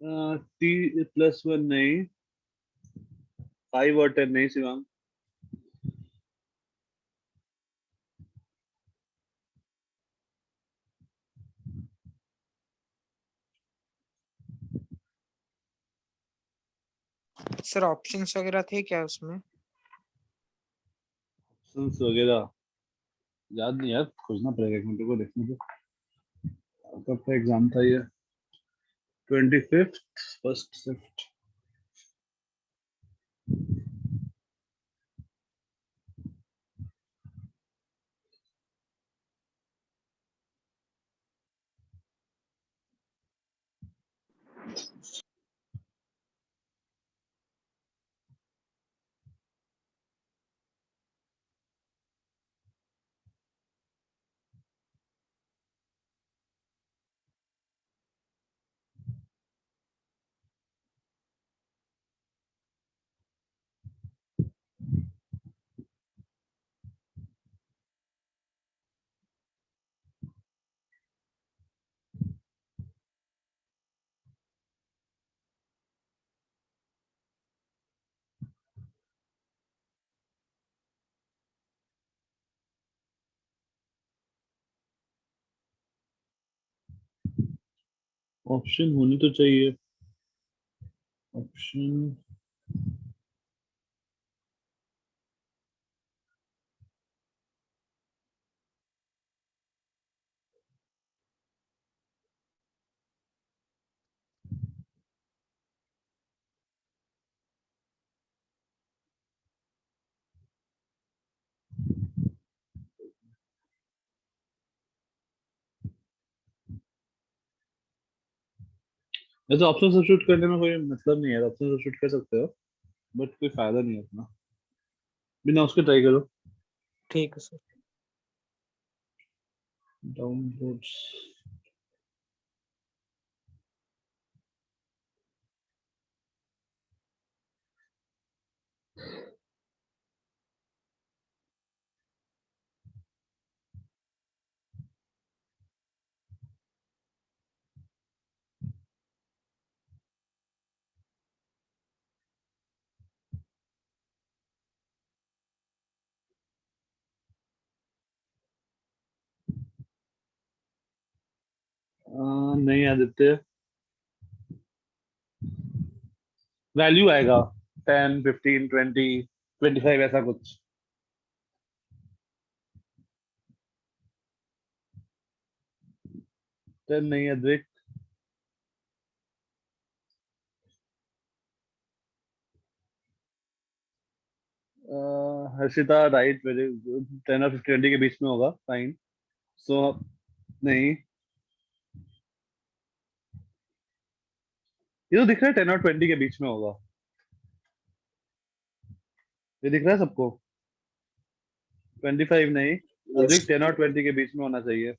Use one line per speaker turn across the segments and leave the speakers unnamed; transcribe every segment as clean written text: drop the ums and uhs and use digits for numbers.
T+1 नहीं, 5 और 10 नहीं शिवांग।
सर ऑप्शंस वगैरह थे क्या उसमें?
ऑप्शंस वगैरह याद नहीं यार, खोजना पड़ेगा, एक मिनट को देखने दो। कब का एग्जाम था ये? 25th, first shift. ऑप्शन होनी तो चाहिए, ऑप्शन। वैसे ऑप्शन सब्स्टिट्यूट करने में कोई मतलब नहीं है, ऑप्शन सब्स्टिट्यूट कर सकते हो, बट कोई फायदा नहीं है अपना, बिना उसके ट्राई करो।
ठीक है सर।
डाउनलोड्स। नहीं आदित्य, वैल्यू आएगा 10, 15, 20, 25 ऐसा कुछ। 10 नहीं है देख। Harshita right, very good. 10 और 20 के बीच में होगा, फाइन। सो नहीं, ये तो दिख रहा है 10 और 20 के बीच में होगा, ये दिख रहा है सबको। 25 नहीं,
यस।
अधिक 10 और 20 के बीच में होना चाहिए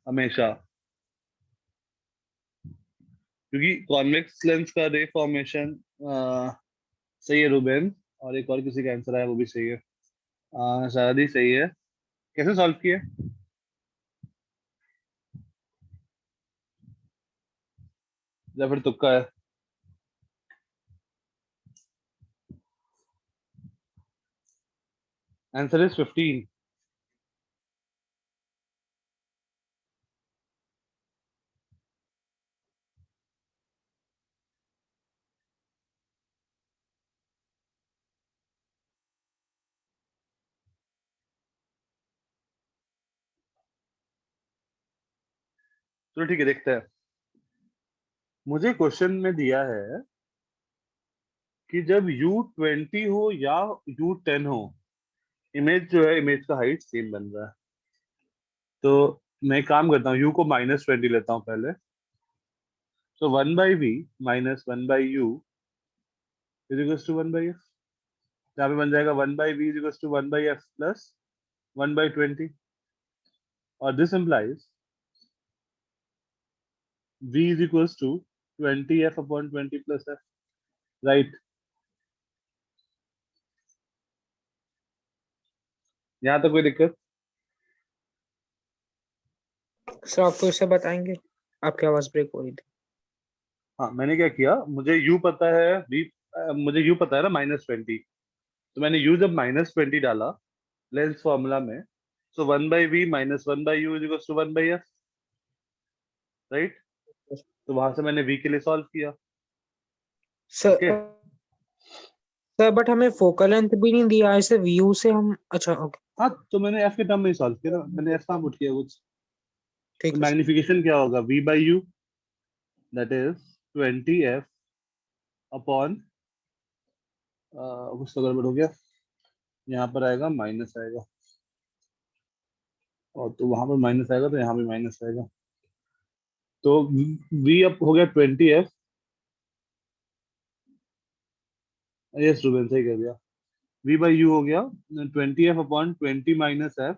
हमेशा, क्योंकि कॉन्वेक्स लेंस का रे फॉर्मेशन सही है रूबेन। और एक और किसी का आंसर आया, वो भी सही है। शादी सही है। कैसे सॉल्व किए? या फिर तुक्का है? Answer is 15। चलो ठीक है, देखते हैं। मुझे क्वेश्चन में दिया है कि जब U20 हो या U10 हो, इमेज जो है, इमेज का हाइट सेम बन रहा है। तो मैं एक काम करता हूँ, U को -20 लेता हूँ पहले। तो 1/V minus 1/U is equals to 1/F। यहाँ पे बन जाएगा 1/V is equals to 1/F plus 1/20। और this implies V is equals to 20F upon 20 plus F, right? यहाँ तक कोई दिक्कत?
सर आप फिर से बताएंगे, आपकी आवाज ब्रेक हो रही थी।
हाँ, मैंने क्या किया, मुझे u पता है, मुझे u पता है ना -20, तो मैंने u जब -20 डाला लेंस फॉर्मूला में, so 1/v -1/u is equal to 1/f, right. तो वहां से मैंने v के लिए सॉल्व किया। ओके,
सर सर बट हमें फोकल लेंथ भी नहीं दिया है, सिर्फ व्यू से हम, अच्छा ओके
हाँ, तो मैंने f के टर्म में ही सॉल्व किया ना, मैंने f कहाँ पुट किया कुछ। तो
ठीक है सर।
मैग्निफिकेशन क्या होगा, v/u that is 20f upon, कुछ तो गड़बड़ हो गया, यहाँ पर आएगा माइनस आएगा, और तो वहां पर माइनस आएगा, तो यहाँ भी माइनस आएगा। तो v अब हो गया 20f, यस रूबेन सही कह दिया, v/u हो गया 20f upon 20 minus f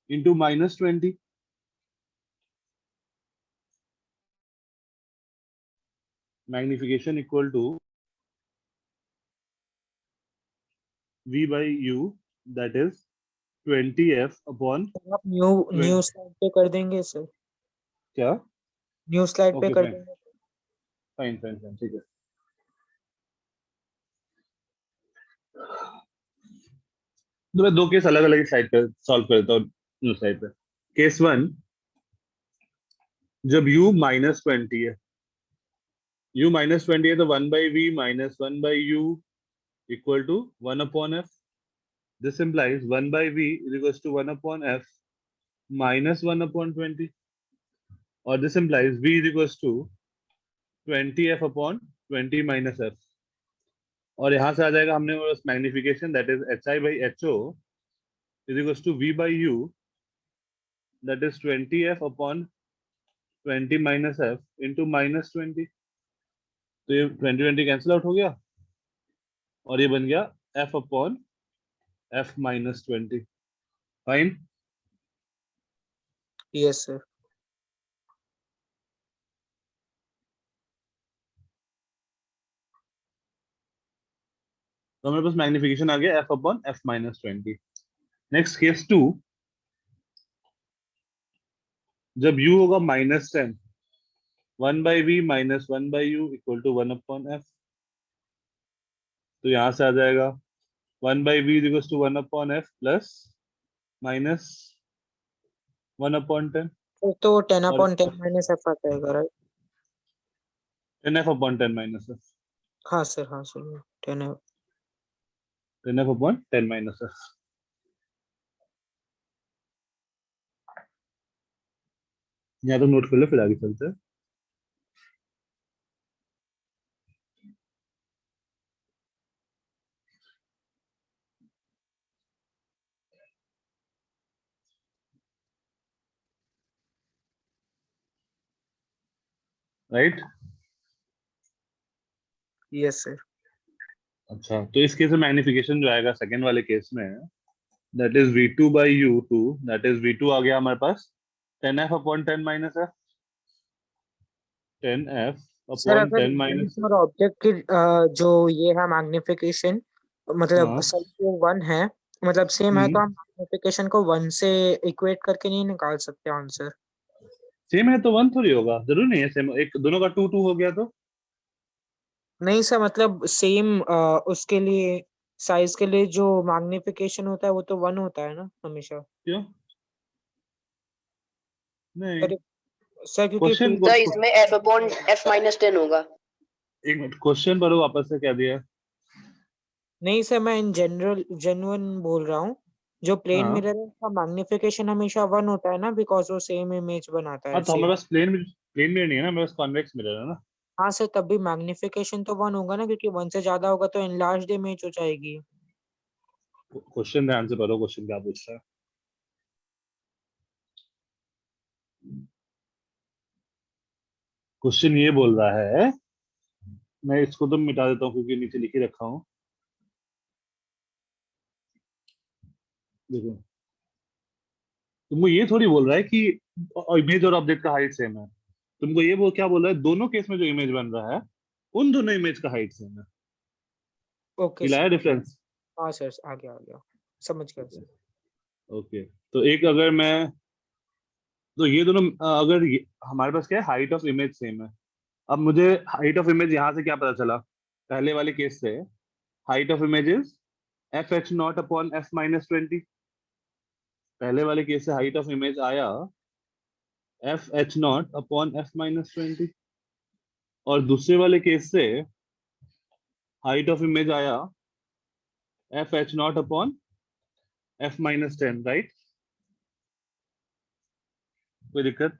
into -20, magnification equal to v/u that is 20f upon
तो आप न्यू
20,
न्यू स्लाइड पे कर देंगे सर,
क्या,
न्यू स्लाइड पे
ओके
कर
फाइन
देंगे।
फाइन फाइन फाइन, ठीक है। तो मैं दो केस अलग अलग साइड पे सॉल्व करता हूँ, साइड पे। केस 1, जब u -20 है, u -20 है, तो 1/v -1/u equal to 1/f। This implies 1/v is equals to 1/f minus 1/20, और this implies v is equals to 20f upon 20 minus f, और यहाँ से आ जाएगा हमने बस magnification that is hi/ho is equals to v/u that is 20f upon 20 minus f into -20। तो ये 20 कैंसिल आउट हो गया, और ये बन गया f upon f -20, fine.
Yes sir.
तो हमारे पास मैग्निफिकेशन आ गया f upon f -20। Next case 2, जब u होगा -10, 1/v -1/u equal to 1/f। तो यहाँ से आ जाएगा 1/v is equal to 1/f plus minus 1/10,
तो 10
और
अपॉन 10 माइनस एफ आ जाएगा right.
10f upon 10 minus f,
हाँ सर, हाँ सर 10 है।
10f upon 10 minus f। यहाँ तो नोट कर ले, फिर आगे चलते हैं। राइट।
Yes sir.
अच्छा, तो इस केस में मैग्निफिकेशन जो आएगा सेकंड वाले केस में, that is v2/u2, that is v2 आ गया हमारे पास 10f upon 10 minus f, 10f
sir
upon
अगर
10 माइनस,
लेंस और ऑब्जेक्ट की जो ये है मैग्निफिकेशन, मतलब
हाँ,
सब जो वन है, मतलब सेम है, तो
हम्म,
हम मैग्निफिकेशन को वन से इक्वेट करके नहीं निकाल सकते आंसर।
सेम है तो वन थोड़ी होगा, जरूरी नहीं है सेम, एक दोनों का 2 2 हो गया तो।
नहीं सर, मतलब सेम उसके लिए साइज के लिए जो मैग्निफिकेशन होता है वो तो वन होता है ना हमेशा।
क्यों नहीं,
सर सर क्योंकि
क्वेश्चन
टू,
को,
सर इसमें f अपॉन f -10 होगा।
एक मिनट, क्वेश्चन पढ़ो वापस से, क्या दिया है।
नहीं सर मैं इन जनरल जेन्युइन बोल रहा हूँ, जो प्लेन
हाँ
मिरर है उसका मैग्निफिकेशन हमेशा वन होता है ना, बिकॉज वो सेम इमेज बनाता
हाँ,
है
तो
सेम।
हमारे पास प्लेन मिरर नहीं है ना, हमारे पास कॉन्वेक्स मिरर है ना।
हाँ सर, तब भी मैग्निफिकेशन तो वन होगा ना, क्योंकि वन से ज्यादा होगा तो एनलार्ज्ड इमेज हो जाएगी।
क्वेश्चन ध्यान से पढ़ो, क्वेश्चन क्या पूछ रहा है। क्वेश्चन ये बोल रहा है, मैं इसको तो मिटा देता हूँ क्योंकि नीचे लिख ही रखा हूँ, देखो, तुमको ये थोड़ी बोल रहा है कि इमेज और ऑब्जेक्ट का हाइट सेम है, तुमको ये क्या बोल रहा है, दोनों केस में जो इमेज बन रहा है उन दोनों इमेज का हाइट सेम है।
ओके
मिला
सर।
है डिफरेंस।
हाँ सर, आ गया आ गया, समझ गया सर।
ओके, तो एक अगर मैं, तो ये दोनों अगर हमारे पास क्या है, हाइट ऑफ इमेज सेम है, अब मुझे हाइट ऑफ इमेज यहाँ से क्या पता चला, पहले वाले केस से height of image is F H not upon F minus 20। पहले वाले केस से हाइट ऑफ इमेज आया F H not upon F minus 20, और दूसरे वाले केस से हाइट ऑफ इमेज आया F H not upon F minus 10, right? कोई दिक्कत?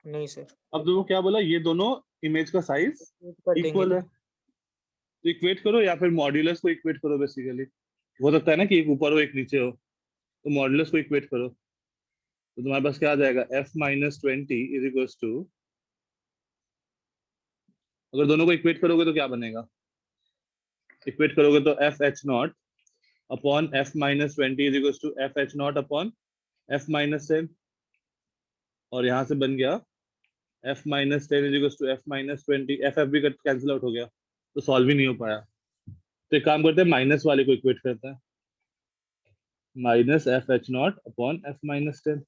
नहीं सर,
अब देखो क्या बोला, ये दोनों इमेज का साइज
कर देंगे
इक्वल है,
ना।
तो इक्वेट करो या फिर मॉड्यूलस को इक्वेट करो। बेसिकली हो सकता है ना कि एक ऊपर हो एक नीचे हो, तो मॉड्यूलस को इक्वेट करो, तो तुम्हारे पास क्या आ जाएगा, F minus 20 is equals to, अगर दोनों को इक्वेट करोगे तो क्या बनेगा, इक्वेट करोगे तो F H not upon F minus 20 is equals to F H not upon F minus 10, और यहाँ से बन गया F minus 10 is equals to F minus 20, F F भी कैंसिल आउट हो गया, तो सॉल्व ही नहीं हो पाया। तो एक काम करते हैं, माइनस वाले को इक्वेट करते हैं, minus F H not upon F minus 10,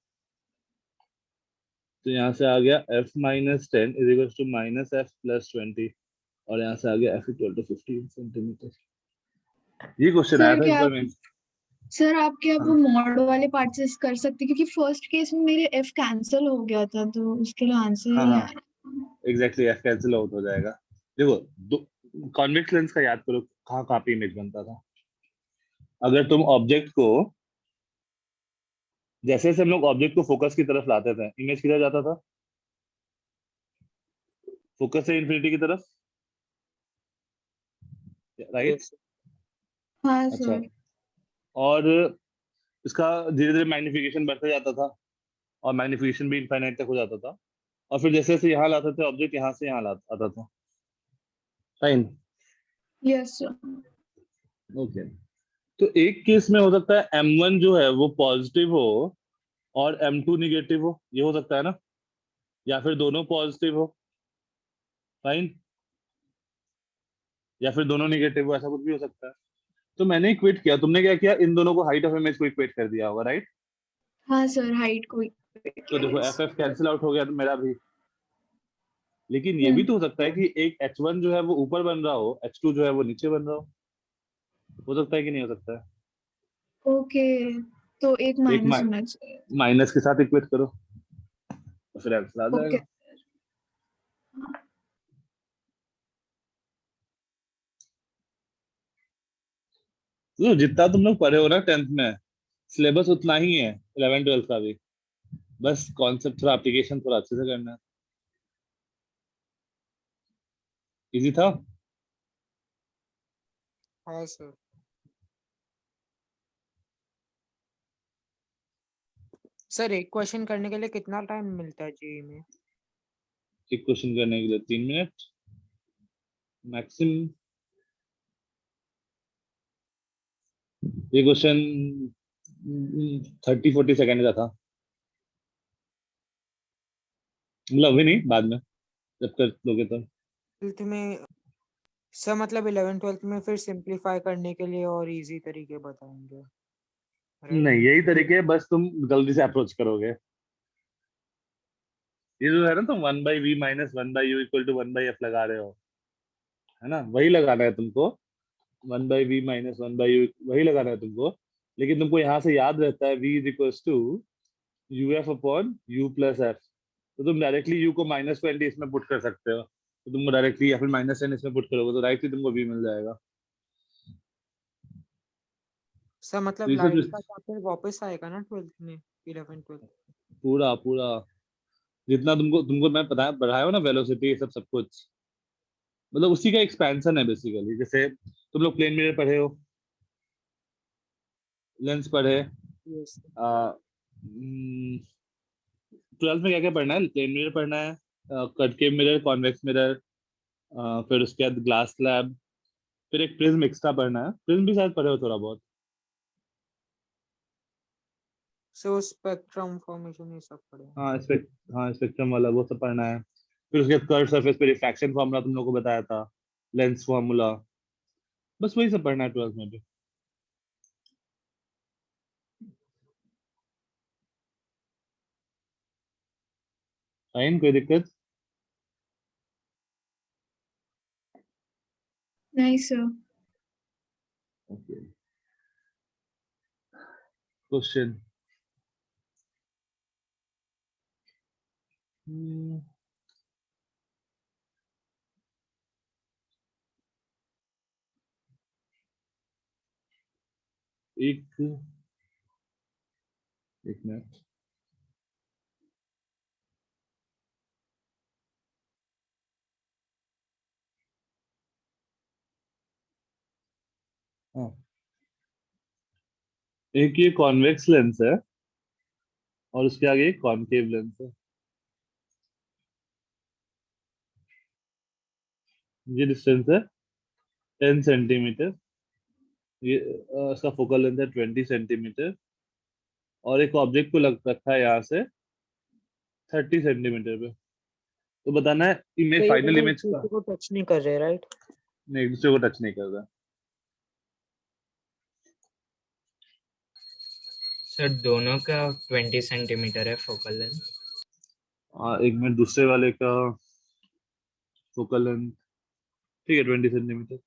तो यहाँ से आ गया F minus 10 is equal to minus F plus 20, और यहाँ से आ गया एफ इक्वल टू 15 सेंटीमीटर। ये क्वेश्चन आया
सर
था इस
क्या
बार
आप
में।
सर आप क्या वो
हाँ
मॉड वाले पार्ट से कर सकते, क्योंकि फर्स्ट केस में मेरे एफ कैंसिल हो गया था तो उसके लिए आंसर
हाँ
नहीं
हाँ,
आया।
एग्जैक्टली, एफ कैंसिल आउट हो जाएगा। देखो, कॉन्वेक्स लेंस का याद करो, कहाँ कहाँ पे इमेज बनता था। अगर तुम ऑब्जेक्ट को, जैसे जैसे हम लोग ऑब्जेक्ट को फोकस की तरफ लाते थे, इमेज किधर जाता था, फोकस से इन्फिनिटी की तरफ, राइट?
Yes,
हाँ
अच्छा,
सर।
और इसका धीरे धीरे मैग्निफिकेशन बढ़ता जाता था, और मैग्निफिकेशन भी इनफाइनाइट तक हो जाता था, और फिर जैसे जैसे यहाँ लाते थे ऑब्जेक्ट, यहाँ से यहाँ आता था, फाइन,
यस सर।
ओके। तो एक केस में हो सकता है M1 जो है वो पॉजिटिव हो और M2 निगेटिव हो, ये हो सकता है ना, या फिर दोनों पॉजिटिव हो, फाइन, या फिर दोनों निगेटिव हो, ऐसा कुछ भी हो सकता है। तो मैंने इक्वेट किया, तुमने क्या किया, इन दोनों को हाइट ऑफ इमेज को इक्वेट कर दिया होगा, राइट?
हाँ सर, हाइट को
तो देखो
yes.
F F cancel out हो गया तो मेरा भी, लेकिन ये भी
हम्म।
तो हो सकता है कि एक H1 जो है वो ऊपर बन रहा हो, H2 जो है वो नीचे बन रहा हो सकता है कि नहीं हो सकता है?
ओके, तो एक
तो एक
माइनस होना चाहिए।
माइनस के साथ इक्वेट करो, तो फिर आंसर आ
ओके।
जाएगा। तो जितना तुम लोग पढ़े हो ना 10th में, सिलेबस उतना ही है 11 12 का भी, बस कॉन्सेप्ट थोड़ा एप्लीकेशन थोड़ा अच्छे से करना है। इजी था।
हाँ सर। सर एक क्वेश्चन करने के लिए कितना टाइम मिलता है जेई में?
एक क्वेश्चन करने के लिए 3 मिनट मैक्सिमम। ये क्वेश्चन 30 40 सेकंड का था, मतलब अभी नहीं, बाद में जब कर लोगे तो।
12th में सर, मतलब 11th 12th में फिर सिंपलीफाई करने के लिए और इजी तरीके बताएंगे, राइट?
नहीं, यही तरीके है, बस तुम जल्दी से अप्रोच करोगे। ये जो है ना, तुम 1/v minus 1/u equal to 1/f लगा रहे हो, है ना, वही लगाना है तुमको। 1/v माइनस 1/u वही लगाना है तुमको, लेकिन तुमको यहाँ से याद रहता है v is equals to uf upon u plus F, तो तुम डायरेक्टली u को -20 इसमें पुट कर सकते हो, तो तुमको डायरेक्टली, या फिर -10 इसमें पुट करोगे तो डायरेक्टली तुमको v मिल जाएगा।
सर
तो
मतलब
इसे
लाइट का चैप्टर वापस आएगा ना 12th में, 11th 12th?
पूरा पूरा जितना तुमको तुमको मैं पढ़ाया हो ना, वेलोसिटी, ये सब सब कुछ, मतलब उसी का एक्सपेंशन है बेसिकली। जैसे तुम लोग प्लेन मिरर पढ़े हो, लेंस पढ़े,
यस।
12th में क्या क्या पढ़ना है, प्लेन मिरर पढ़ना है, कटकेव मिरर, कॉन्वेक्स मिरर, फिर उसके बाद ग्लास स्लैब, फिर एक प्रिज्म एक्स्ट्रा पढ़ना है, प्रिज्म भी शायद पढ़े हो थोड़ा बहुत।
सो स्पेक्ट्रम फॉर्मेशन ये सब पढ़े।
हाँ हाँ, स्पेक्ट्रम वाला वो सब पढ़ना है। फिर उसके बाद कर्व सरफेस पे रिफ्रैक्शन फार्मूला तुम लोग को बताया था, लेंस फार्मूला, बस वही सब पढ़ना है 12th में भी। फाइन, कोई दिक्कत?
नहीं सर।
Okay, question. एक एक मिनट। हाँ, एक ये कॉन्वेक्स लेंस है और उसके आगे एक कॉनकेव लेंस है। ये डिस्टेंस है 10 सेंटीमीटर। ये इसका फोकल लेंथ है 20 सेंटीमीटर। और एक ऑब्जेक्ट को लग रखा है यहाँ से 30 सेंटीमीटर पे। तो बताना है
तो
इमेज,
ये
फाइनल
दोनों एक
इमेज का।
दूसरे को टच नहीं कर रहे, राइट?
नहीं, एक दूसरे को टच नहीं कर रहा।
सर दोनों का 20 सेंटीमीटर है फोकल लेंथ।
एक मिनट, दूसरे वाले का फोकल लेंथ ठीक है 20 सेंटीमीटर।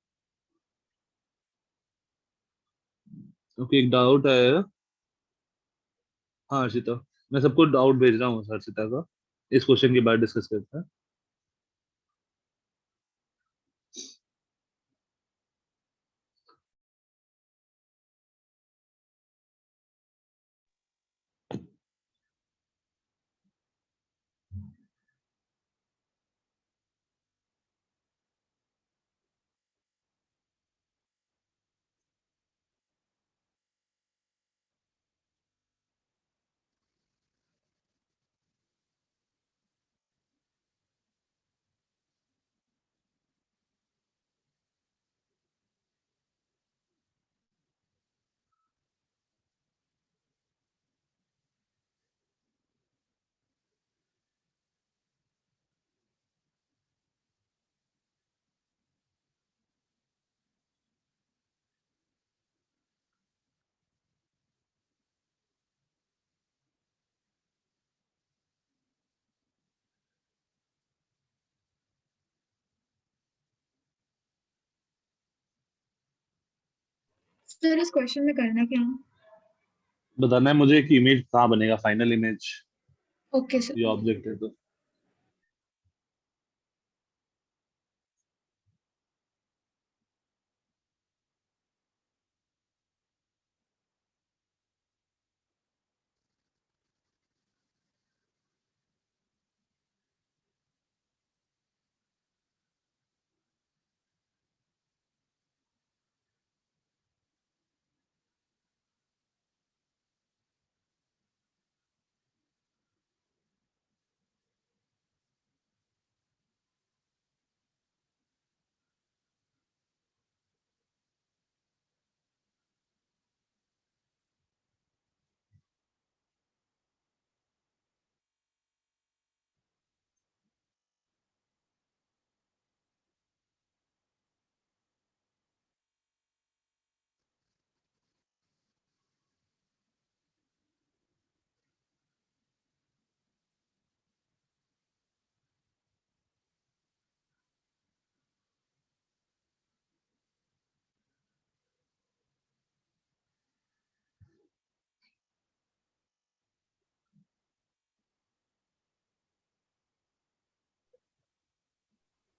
ओके, एक डाउट है। हाँ हर्षिता, मैं सबको डाउट भेज रहा हूँ हर्षिता का। इस क्वेश्चन के बाद डिस्कस करते हैं।
सर इस क्वेश्चन में करना क्या है?
बताना है मुझे कि इमेज कहाँ बनेगा, फाइनल इमेज।
Okay sir.
ये ऑब्जेक्ट है तो।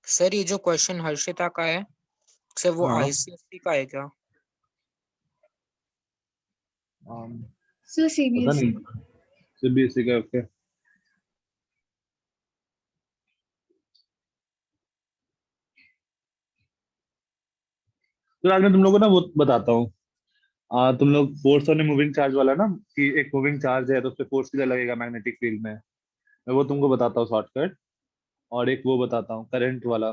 सर ये जो क्वेश्चन हर्षिता का है, सर वो
हाँ,
आईसीएससी का है क्या?
सर
पता
सीबीएसई।
नहीं, सीबीएसई का। ओके, तो आज मैं तुम लोगों को ना वो बताता हूँ। तुम लोग फोर्स और मूविंग चार्ज वाला ना, कि एक मूविंग चार्ज है तो उस पे फोर्स कितना लगेगा मैग्नेटिक फील्ड में, मैं वो तुमको बताता हूँ शॉर्टकट। और एक वो बताता हूँ करंट वाला,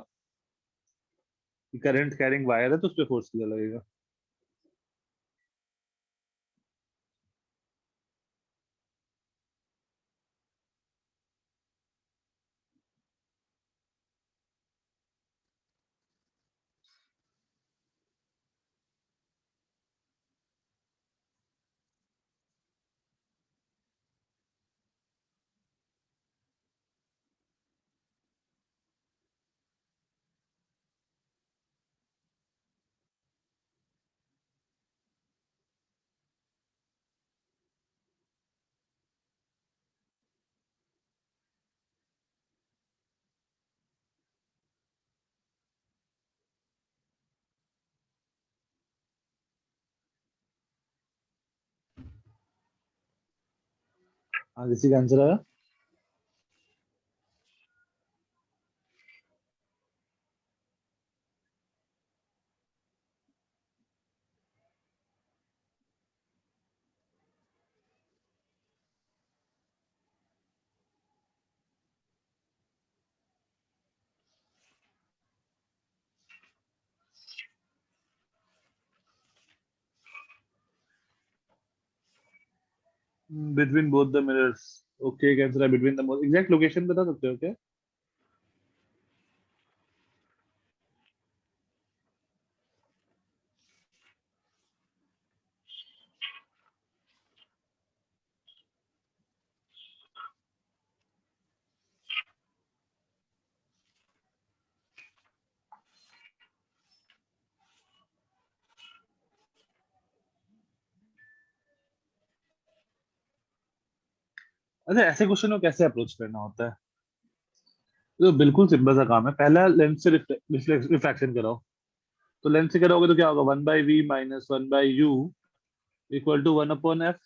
कि करंट कैरिंग वायर है तो उस पे फोर्स कितना लगेगा। हाँ, किसी का आंसर आया? Between both the mirrors. Okay, क्या आंसर है? Between the most exact location बता सकते हो क्या? अच्छा, ऐसे क्वेश्चन को कैसे अप्रोच करना होता है? तो बिल्कुल सिंपल सा काम है। पहला लेंस से रिफ्रैक्शन कराओ। तो लेंस से कराओगे तो क्या होगा? 1/v minus 1/u equal to 1/f।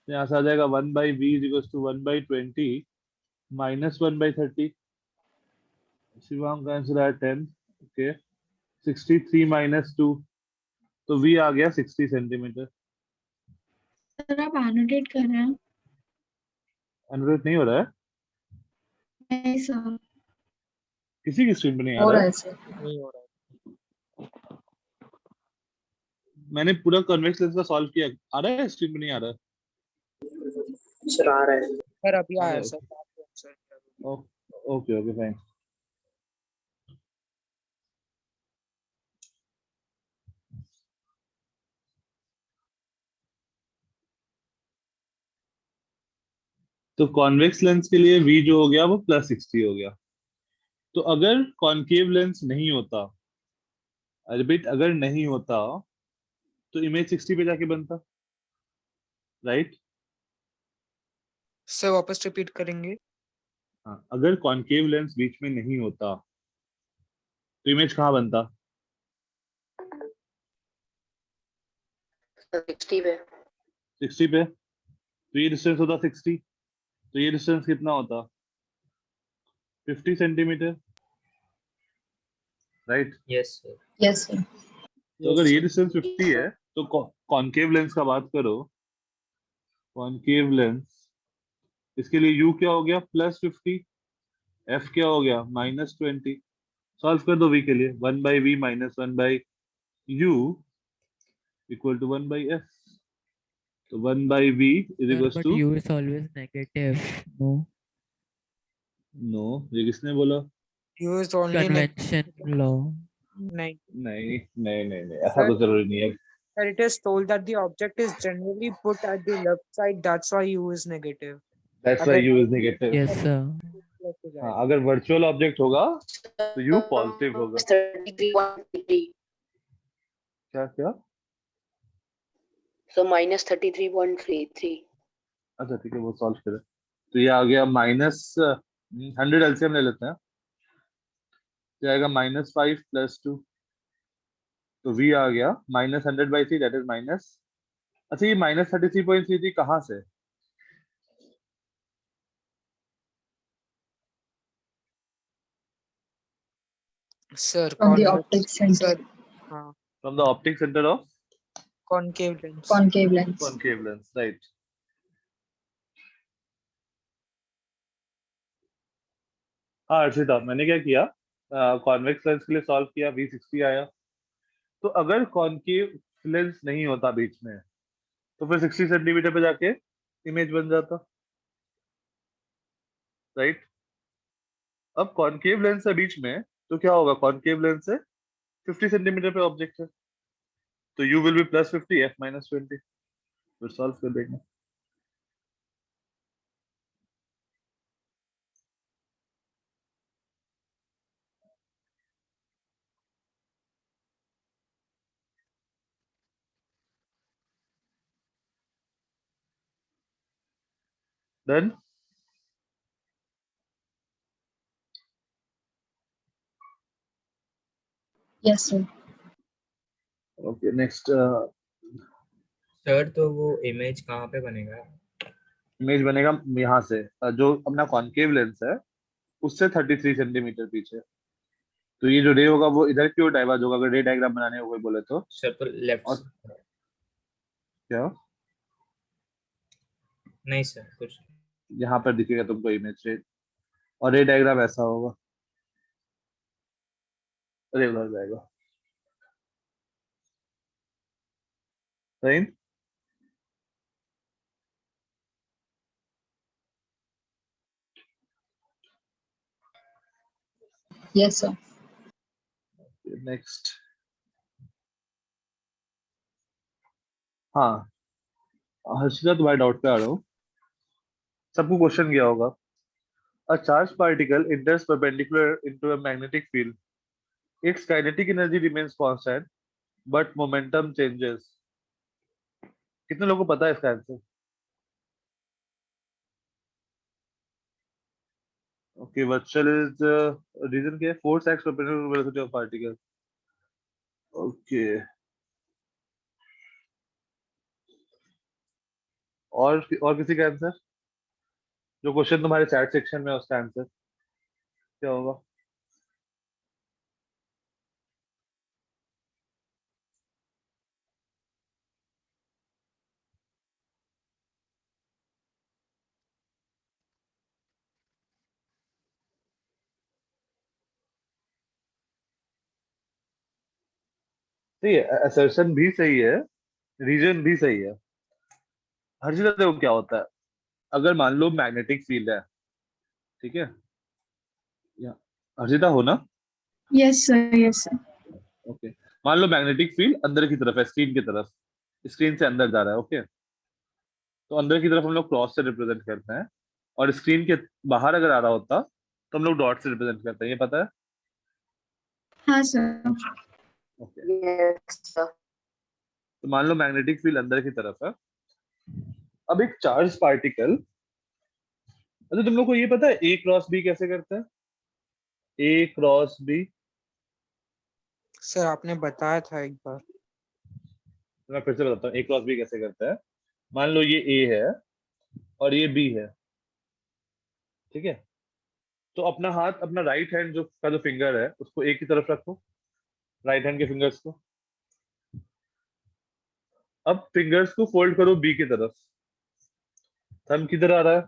यहाँ से आ जाएगा 1/v equal to 1/20 minus 1/30। Shivang का आंसर है 10। ओके, 63 माइनस 2, तो v आ गया 60 सेंटीमीटर।
सर आप एनोटेट कर रहे हैं?
अनुरेट नहीं हो रहा है?
नहीं सर।
किसी की स्क्रीन पे नहीं आ
हो
रहा
रहा
है?
है सर।
नहीं हो रहा है।
मैंने पूरा कन्वेक्स लेंस का सॉल्व किया। आ रहा है? स्क्रीन पे नहीं आ रहा
सर आ रहा है।
सर अभी
है?
आया सर आपको आंसर।
Okay okay fine. तो कॉन्वेक्स लेंस के लिए v जो हो गया वो +60 हो गया। तो अगर कॉनकेव लेंस नहीं होता, रिपीट, अगर नहीं होता तो इमेज 60 पे जाके बनता, राइट?
सर वापस रिपीट करेंगे?
हाँ, अगर कॉनकेव लेंस बीच में नहीं होता तो इमेज कहाँ बनता?
60 पे।
60 पे। तो ये डिस्टेंस होता 60, तो ये डिस्टेंस कितना होता? 50 centimetre, right?
Yes sir.
Yes sir.
तो अगर ये डिस्टेंस 50 है तो कॉनकेव लेंस का बात करो। कॉनकेव लेंस, इसके लिए u क्या हो गया? +50। f क्या हो गया? -20। सॉल्व कर दो v के लिए। 1/v minus 1/u equal to 1/f। तो 1/v is
Sir,
equal
but
to,
U is always negative. No.
No, ये किसने बोला?
U is only
Convention law.
नहीं
नहीं नहीं नहीं नहीं, ऐसा
Sir,
तो जरूरी नहीं है।
sir, it is told that the object is generally put at the left side. That's why U is negative.
That's why
अगर
u is negative.
Yes, sir.
plus हो
हाँ,
जाएगा।
अगर वर्चुअल ऑब्जेक्ट होगा तो u पॉजिटिव होगा।
33.3।
क्या क्या?
सो -33.33।
अच्छा ठीक है, वो सॉल्व करें। तो ये आ गया -100 एलसीएम ले लेते हैं। तो आएगा -5 + 2, तो v आ गया -100/3, दैट इज माइनस। अच्छा, ये -33.33 कहाँ से?
Sir,
From the
convex.
optic center.
Sir, हाँ,
from the optic centre of
concave lens.
Concave lens.
Concave lens, right? हाँ अर्षिता, मैंने क्या किया? कॉन्वेक्स लेंस के लिए सॉल्व किया, v60 आया। तो अगर कॉनकेव लेंस नहीं होता बीच में तो फिर 60 सेंटीमीटर पे जाके इमेज बन जाता, राइट? अब कॉनकेव लेंस है बीच में तो क्या होगा? कॉनकेव लेंस से 50 सेंटीमीटर पे ऑब्जेक्ट है, तो u विल बी +50, f -20। फिर सॉल्व कर देंगे। Done.
Yes sir.
Okay next.
Sir तो वो इमेज कहाँ पे बनेगा?
इमेज बनेगा यहाँ से, जो अपना कॉनकेव लेंस है उससे 33 सेंटीमीटर पीछे। तो ये जो रे होगा वो इधर की ओर डाइवर्ज होगा, अगर रे डायग्राम बनाने को कोई बोले तो।
सर तो लेफ्ट
और क्या
नहीं सर कुछ
यहाँ पर दिखेगा तुमको इमेज रे, और रे डायग्राम ऐसा होगा, रे उधर जाएगा। सही।
Yes, sir.
नेक्स्ट। हाँ हर्षिता, तुम्हारे डाउट पे आ रहा हूँ। सबको क्वेश्चन किया होगा, a charged particle enters perpendicular into a magnetic field, its kinetic energy remains constant but momentum changes। कितने लोगों को पता है इसका answer? Okay, virtual is reason क्या है? Force act perpendicular to velocity of particle. Okay, और किसी का आंसर? जो क्वेश्चन तुम्हारे चैट सेक्शन में है, उसका आंसर क्या होगा? सही है, असर्शन भी सही है, रीजन भी सही है। हर चीज देखो क्या होता है, अगर मान लो मैग्नेटिक फील्ड है, ठीक है, या हर्षिता हो ना?
Yes sir, yes sir.
Okay, मान लो मैग्नेटिक फील्ड अंदर की तरफ है, स्क्रीन की तरफ, स्क्रीन से अंदर जा रहा है। ओके, तो अंदर की तरफ हम लोग क्रॉस से रिप्रेजेंट करते हैं, और स्क्रीन के बाहर अगर आ रहा होता तो हम लोग डॉट से रिप्रेजेंट करते हैं, ये पता है?
हाँ सर।
Okay,
Yes, sir.
तो मान लो मैग्नेटिक फील्ड अंदर की तरफ है। अब एक चार्ज पार्टिकल, अच्छा तुम लोग को ये पता है ए क्रॉस बी कैसे करता है? ए क्रॉस बी
सर आपने बताया था एक बार।
मैं फिर से बताता हूँ, ए क्रॉस बी कैसे करता है। मान लो ये ए है और ये बी है, ठीक है, तो अपना हाथ, अपना राइट हैंड जो का जो फिंगर है उसको ए की तरफ रखो, राइट हैंड के फिंगर्स को। अब फिंगर्स को फोल्ड करो बी की तरफ। थंब किधर आ रहा है?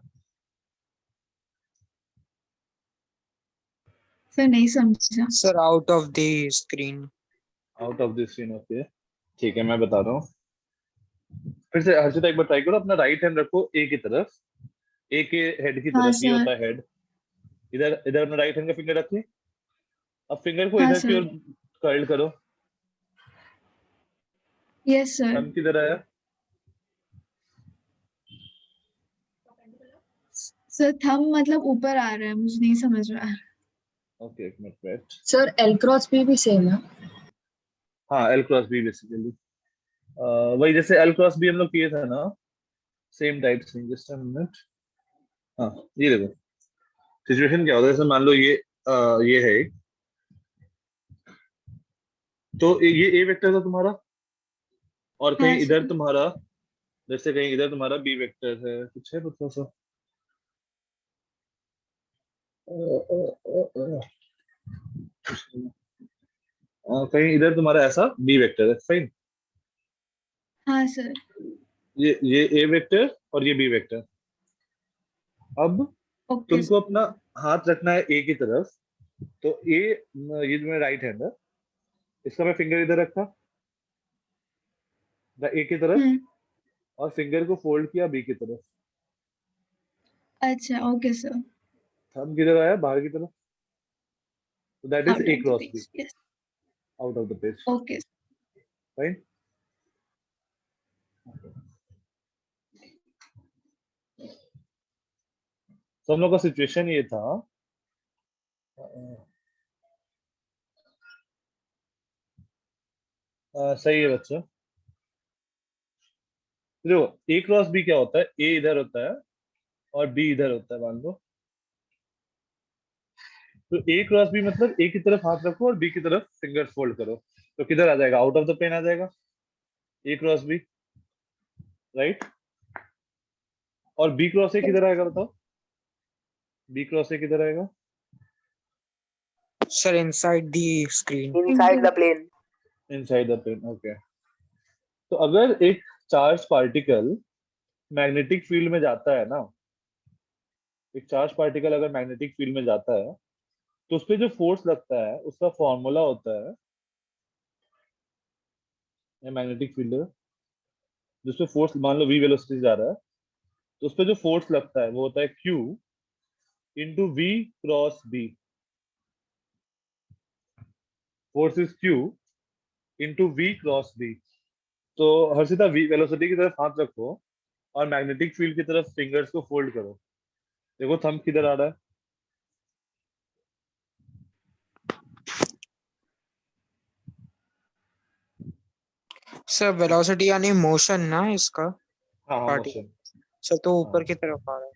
सर नहीं समझा।
Sir out of the screen.
Out of this scene. Okay, ठीक है, मैं बता रहा हूँ फिर से। हर्षिता एक बार ट्राई करो, अपना राइट हैंड रखो ए की तरफ, ए के हेड की
हाँ
तरफ, ये
सर।
होता है हेड। इधर इधर अपना राइट हैंड का फिंगर रखिए, अब फिंगर को
हाँ
इधर की
सर।
ओर कर्ल करो।
Yes sir.
थंब किधर आया?
सर थंब मतलब ऊपर आ रहा है, मुझे नहीं समझ रहा है।
ओके, एक minute wait.
Sir, L cross B भी सेम है।
हाँ, एल क्रॉस बी बेसिकली वही, जैसे एल क्रॉस बी हम लोग किए थे ना, सेम टाइप से। Just a minute. हाँ, ये देखो सिचुएशन क्या होता है, जैसे मान लो ये है एक, तो ये ए वेक्टर था तुम्हारा, और
हाँ
कहीं इधर
सर।
तुम्हारा, जैसे कहीं इधर तुम्हारा बी वेक्टर है, कुछ है थोड़ा सा, कहीं इधर तुम्हारा ऐसा बी वेक्टर है, फाइन।
हाँ सर।
ये ए वेक्टर और ये बी वेक्टर। अब
ओके
तुमको
सर।
अपना हाथ रखना है ए की तरफ, तो ए, ये जो मेरा राइट हैंड है, इसका मैं फिंगर इधर रखा ए की तरफ,
हम्म।
और फिंगर को फोल्ड किया बी की तरफ।
अच्छा, ओके सर।
थंब किधर आया? बाहर की तरफ, तो that is
out
A
of the
cross B,
page, yes.
Out of the page,
okay.
Fine. तो हम लोग का सिचुएशन ये था, सही है बच्चा। देखो ए क्रॉस बी क्या होता है, ए इधर होता है और बी इधर होता है, मान लो। तो ए क्रॉस बी मतलब ए की तरफ हाथ रखो और बी की तरफ फिंगर्स फोल्ड करो, तो किधर आ जाएगा? आउट ऑफ द प्लेन आ जाएगा, ए क्रॉस बी, राइट। और बी क्रॉस ए किधर आएगा बताओ? बी क्रॉस ए किधर आएगा?
Sir inside the screen.
Inside the plane.
Inside the plane, okay. तो अगर एक चार्ज पार्टिकल मैग्नेटिक फील्ड में जाता है ना, एक चार्ज पार्टिकल अगर मैग्नेटिक फील्ड में जाता है तो उस पे जो फोर्स लगता है उसका फॉर्मूला होता है, ये मैग्नेटिक फील्ड है जिसपे फोर्स, मान लो v वेलोसिटी जा रहा है, तो उस पे जो फोर्स लगता है वो होता है q into v cross b। Force is q into v cross b। तो हर्षिता v वेलोसिटी की तरफ हाथ रखो और मैग्नेटिक फील्ड की तरफ फिंगर्स को फोल्ड करो। देखो थंब किधर आ रहा है?
सर वेलोसिटी यानी मोशन ना इसका
हाँ हाँ,
पार्टिकल।
मोशन
सर तो ऊपर
हाँ।
की तरफ आ रहा है।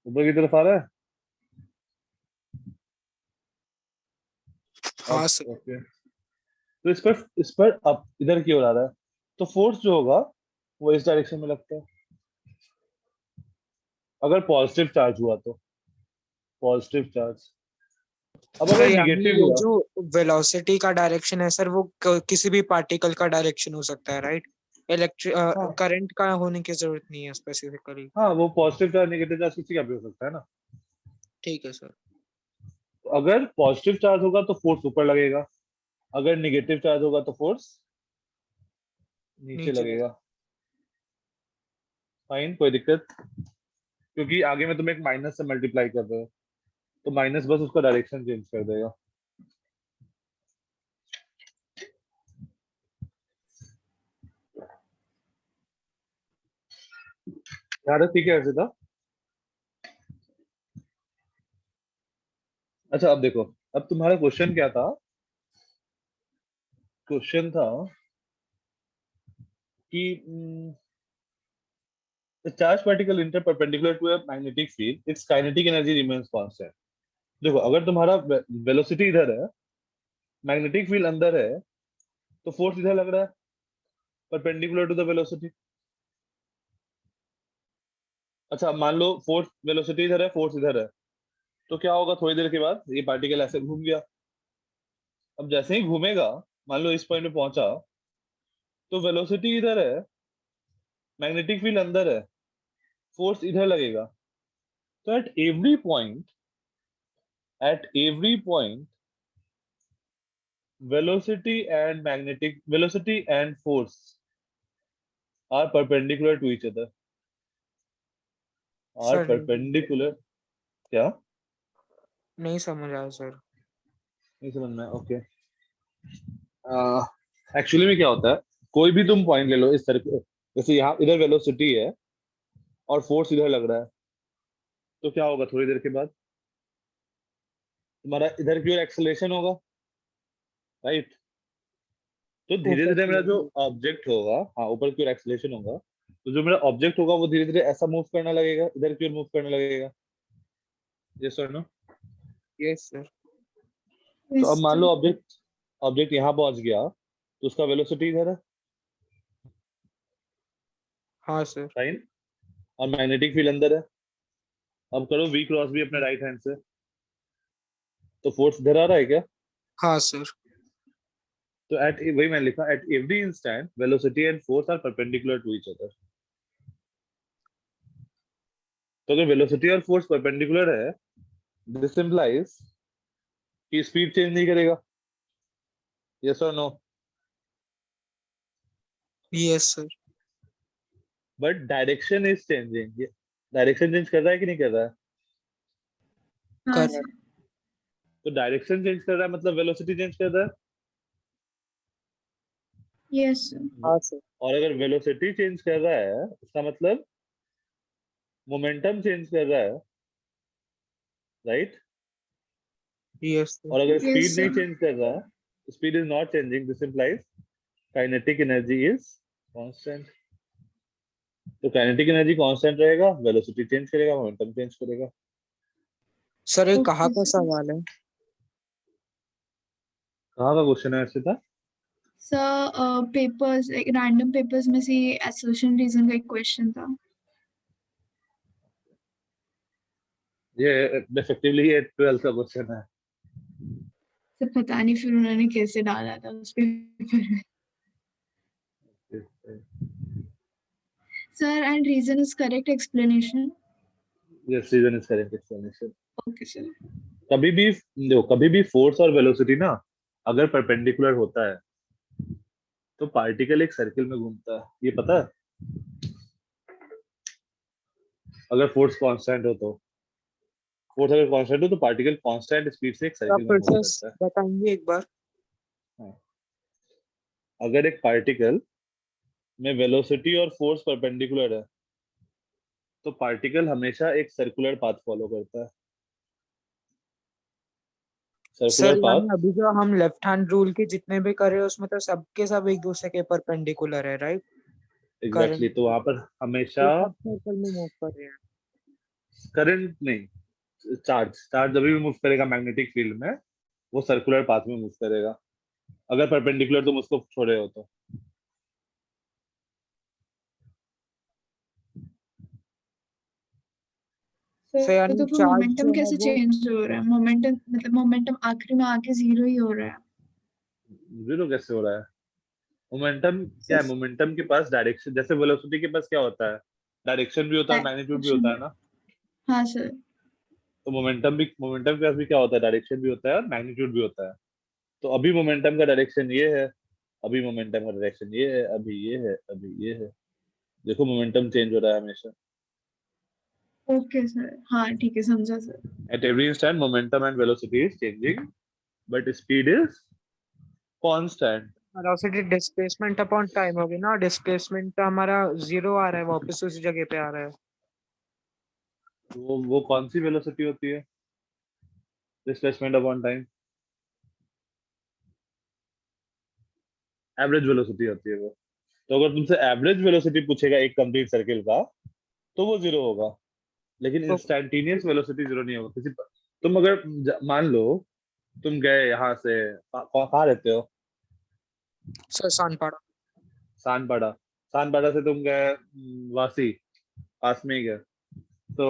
ऊपर की तरफ आ रहा है।
हाँ
अब
सर।
ओके, तो इस पर अब इधर की ओर आ रहा है, तो फोर्स जो होगा वो इस डायरेक्शन में लगता है अगर पॉजिटिव चार्ज हुआ तो। Positive charge. अब
सर
अगर
यानी
निगेटिव
ये
हुआ,
जो वेलोसिटी का डायरेक्शन है सर वो किसी भी पार्टिकल का डायरेक्शन हो सकता है, राइट? इलेक्ट्रिक
हाँ
करंट का होने की जरूरत नहीं है स्पेसिफिकली।
हाँ, वो पॉजिटिव चार्ज नेगेटिव चार्ज किसी का भी हो सकता है ना।
ठीक है सर।
तो अगर पॉजिटिव चार्ज होगा तो फोर्स ऊपर लगेगा, अगर निगेटिव चार्ज होगा तो फोर्स नीचे
नीचे
लगेगा। फाइन, कोई दिक्कत? क्योंकि आगे में तुम एक माइनस से मल्टीप्लाई कर रहे हो तो माइनस बस उसका डायरेक्शन चेंज कर देगा। यार ठीक है ऐसे था। अच्छा अब देखो, अब तुम्हारा क्वेश्चन क्या था? क्वेश्चन था कि the charged particle enter perpendicular to a magnetic field, its kinetic energy remains constant। देखो अगर तुम्हारा वेलोसिटी इधर है, मैग्नेटिक फील्ड अंदर है, तो फोर्स इधर लग रहा है परपेंडिकुलर टू द वेलोसिटी। अच्छा मान लो फोर्स, वेलोसिटी इधर है, फोर्स इधर है, तो क्या होगा? थोड़ी देर के बाद ये पार्टिकल ऐसे घूम गया। अब जैसे ही घूमेगा, मान लो इस पॉइंट पे पहुंचा, तो वेलोसिटी इधर है, मैग्नेटिक फील्ड अंदर है, फोर्स इधर लगेगा। तो at every point velocity and force are perpendicular to each other। are
sir
perpendicular क्या?
नहीं समझ आया सर।
नहीं समझ में? ओके। एक्चुअली में क्या होता है, कोई भी तुम पॉइंट ले लो इस तरह के, जैसे यहाँ इधर वेलोसिटी है और फोर्स इधर लग रहा है, तो क्या होगा? थोड़ी देर के बाद तुम्हारा इधर की ओर एक्सेलरेशन होगा, राइट? तो धीरे
ऊपर
धीरे
की
मेरा जो
ओर।
ऑब्जेक्ट होगा, हाँ ऊपर की ओर एक्सेलरेशन होगा, तो जो मेरा ऑब्जेक्ट होगा वो धीरे धीरे ऐसा मूव करने लगेगा, इधर की ओर मूव करने लगेगा। यस और नो?
Yes sir.
तो अब
Yes,
मान
sir.
लो ऑब्जेक्ट ऑब्जेक्ट यहाँ पहुंच गया, तो उसका वेलोसिटी इधर है,
हाँ सर।
फाइन, और मैग्नेटिक फील्ड अंदर है। अब करो v क्रॉस भी अपने राइट हैंड से, तो फोर्स इधर आ रहा है क्या?
हाँ सर।
तो एट, वही मैंने लिखा, at every instant velocity and force are perpendicular to each other. तो अगर वेलोसिटी और फोर्स परपेंडिकुलर है, दिस इंप्लाइज कि स्पीड चेंज नहीं करेगा। यस और no?
Yes sir.
But direction is changing. Direction change कर रहा है कि नहीं कर रहा है?
हाँ,
कर
sir.
तो डायरेक्शन चेंज कर रहा है मतलब वेलोसिटी चेंज कर रहा है।
Yes, sir.
हाँ सर।
और अगर वेलोसिटी चेंज कर रहा है इसका मतलब मोमेंटम चेंज कर रहा है, राइट?
Yes sir.
और अगर
Yes,
स्पीड नहीं
sir.
चेंज कर रहा है, speed is not changing, this implies kinetic energy is constant. तो काइनेटिक एनर्जी कांस्टेंट रहेगा, वेलोसिटी चेंज करेगा, मोमेंटम चेंज करेगा।
सर ये कहाँ
Okay,
का
sir.
सवाल है?
कहाँ का क्वेश्चन है ऐसे था?
Sir, papers, like random papers में से ये assertion reason का एक question था.
ये effectively ये 12th का क्वेश्चन है।
तो पता नहीं फिर उन्होंने कैसे डाला था उस पेपर में। Sir, and reason is correct explanation.
Yes, reason is correct explanation.
Okay, sir.
कभी भी देखो, कभी भी फोर्स और वेलोसिटी ना अगर परपेंडिकुलर होता है तो पार्टिकल एक सर्किल में घूमता है, ये पता है? अगर फोर्स कांस्टेंट हो तो फोर्स अगर कांस्टेंट हो तो पार्टिकल कांस्टेंट स्पीड से एक
आप
सर्किल में
फिर
मूव
से
करता है।
बताएंगे एक बार?
अगर एक पार्टिकल में वेलोसिटी और फोर्स परपेंडिकुलर है तो पार्टिकल हमेशा एक सर्कुलर पाथ फॉलो करता है।
सर
सर्कुलर पाथ
यानी अभी जो हम लेफ्ट हैंड रूल के जितने भी कर रहे हैं उसमें तो सबके सब एक दूसरे के परपेंडिकुलर है, राइट?
एग्जैक्टली, तो वहां पर हमेशा
तो सब सर्कल में मूव कर रहे हैं।
करंट नहीं, चार्ज जब भी मूव करेगा मैग्नेटिक फील्ड में वो सर्कुलर पाथ में मूव करेगा, अगर परपेंडिकुलर तुम उसको छोड़े हो तो।
सर
तो
यानी
फिर
चार्ज
मोमेंटम
जो है
कैसे
वो
चेंज हो रहा है? मोमेंटम मतलब मोमेंटम आखिरी में आके जीरो ही हो रहा है।
जीरो कैसे हो रहा है? मोमेंटम क्या है? मोमेंटम के पास डायरेक्शन, जैसे वेलोसिटी के पास क्या होता है, डायरेक्शन भी होता है, मैग्नीट्यूड भी होता है ना।
हाँ सर।
तो मोमेंटम के पास भी क्या होता है, डायरेक्शन भी होता है और मैग्नीट्यूड भी होता है। तो अभी मोमेंटम का डायरेक्शन ये है, अभी मोमेंटम का डायरेक्शन ये है, अभी ये है, अभी ये है। देखो मोमेंटम चेंज हो रहा है हमेशा।
ओके सर, हाँ ठीक है, समझा sir.
At every instant, momentum and velocity is changing, but speed is constant.
Velocity displacement upon time होगी ना। डिस्प्लेसमेंट तो हमारा जीरो आ रहा है, वापस उसी जगह पे आ रहा है।
वो कौन सी वेलोसिटी होती है? Displacement upon time, average velocity होती है वो। तो अगर तुमसे एवरेज वेलोसिटी पूछेगा एक कंप्लीट सर्किल का तो वो जीरो होगा, लेकिन
तो
इंस्टैन्टेनियस वेलोसिटी जीरो नहीं होगा किसी पर। तुम अगर मान लो तुम गए यहाँ से, कहाँ रहते हो?
सर सानपाड़ा।
सानपाड़ा। सानपाड़ा से तुम गए वासी, पास में ही गए, तो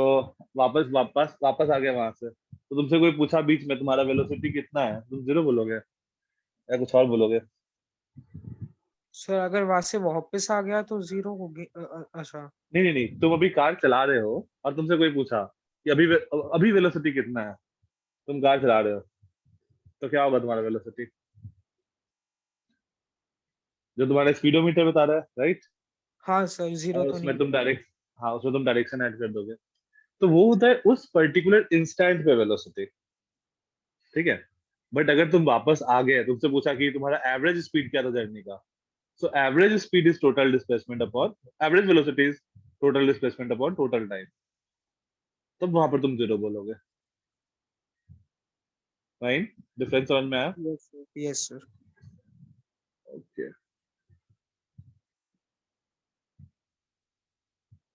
वापस वापस वापस आ गए वहां से, तो तुमसे कोई पूछा बीच में तुम्हारा वेलोसिटी कितना है, तुम जीरो बोलोगे या कुछ और बोलोगे?
सर अगर वहां से वापस आ गया तो जीरो होगी। अच्छा।
नहीं नहीं नहीं, तुम अभी कार चला रहे हो और तुमसे कोई पूछा कि अभी वेलोसिटी कितना है, तुम कार चला रहे हो, तो क्या होगा तुम्हारा वेलोसिटी? जो तुम्हारा स्पीडोमीटर बता रहा है, राइट?
हाँ सर, जीरो
और
तो नहीं
उसमें तुम
होगा।
डायरेक्ट, हाँ उसमें तुम डायरेक्शन ऐड कर दोगे, तो वो होता है उस पर्टिकुलर इंस्टेंट पे वेलोसिटी। ठीक है, बट अगर तुम वापस आ गए, तुमसे पूछा कि तुम्हारा एवरेज स्पीड क्या था जर्नी का, so average speed is total displacement upon average velocity is total displacement upon total time, तब वहां पर तुम जीरो बोलोगे। फाइन, डिफरेंस समझ में आया?
Yes sir, yes sir.
Okay,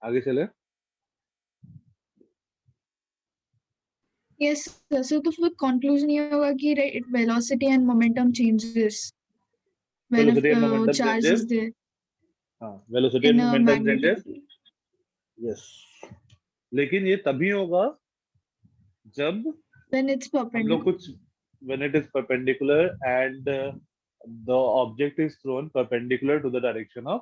आगे चले।
यस सर, सो तो फिर कंक्लूजन ये होगा कि velocity and momentum changes when
velocity and
a
momentum
charge
changes,
is there
हाँ velocity
in
and
a
momentum
magnetic
changes,
field.
Yes, लेकिन ये तभी होगा जब
व्हेन इट्स
हम लोग
परपेंडिकुलर।
कुछ, when it is perpendicular and the object is thrown perpendicular to the direction of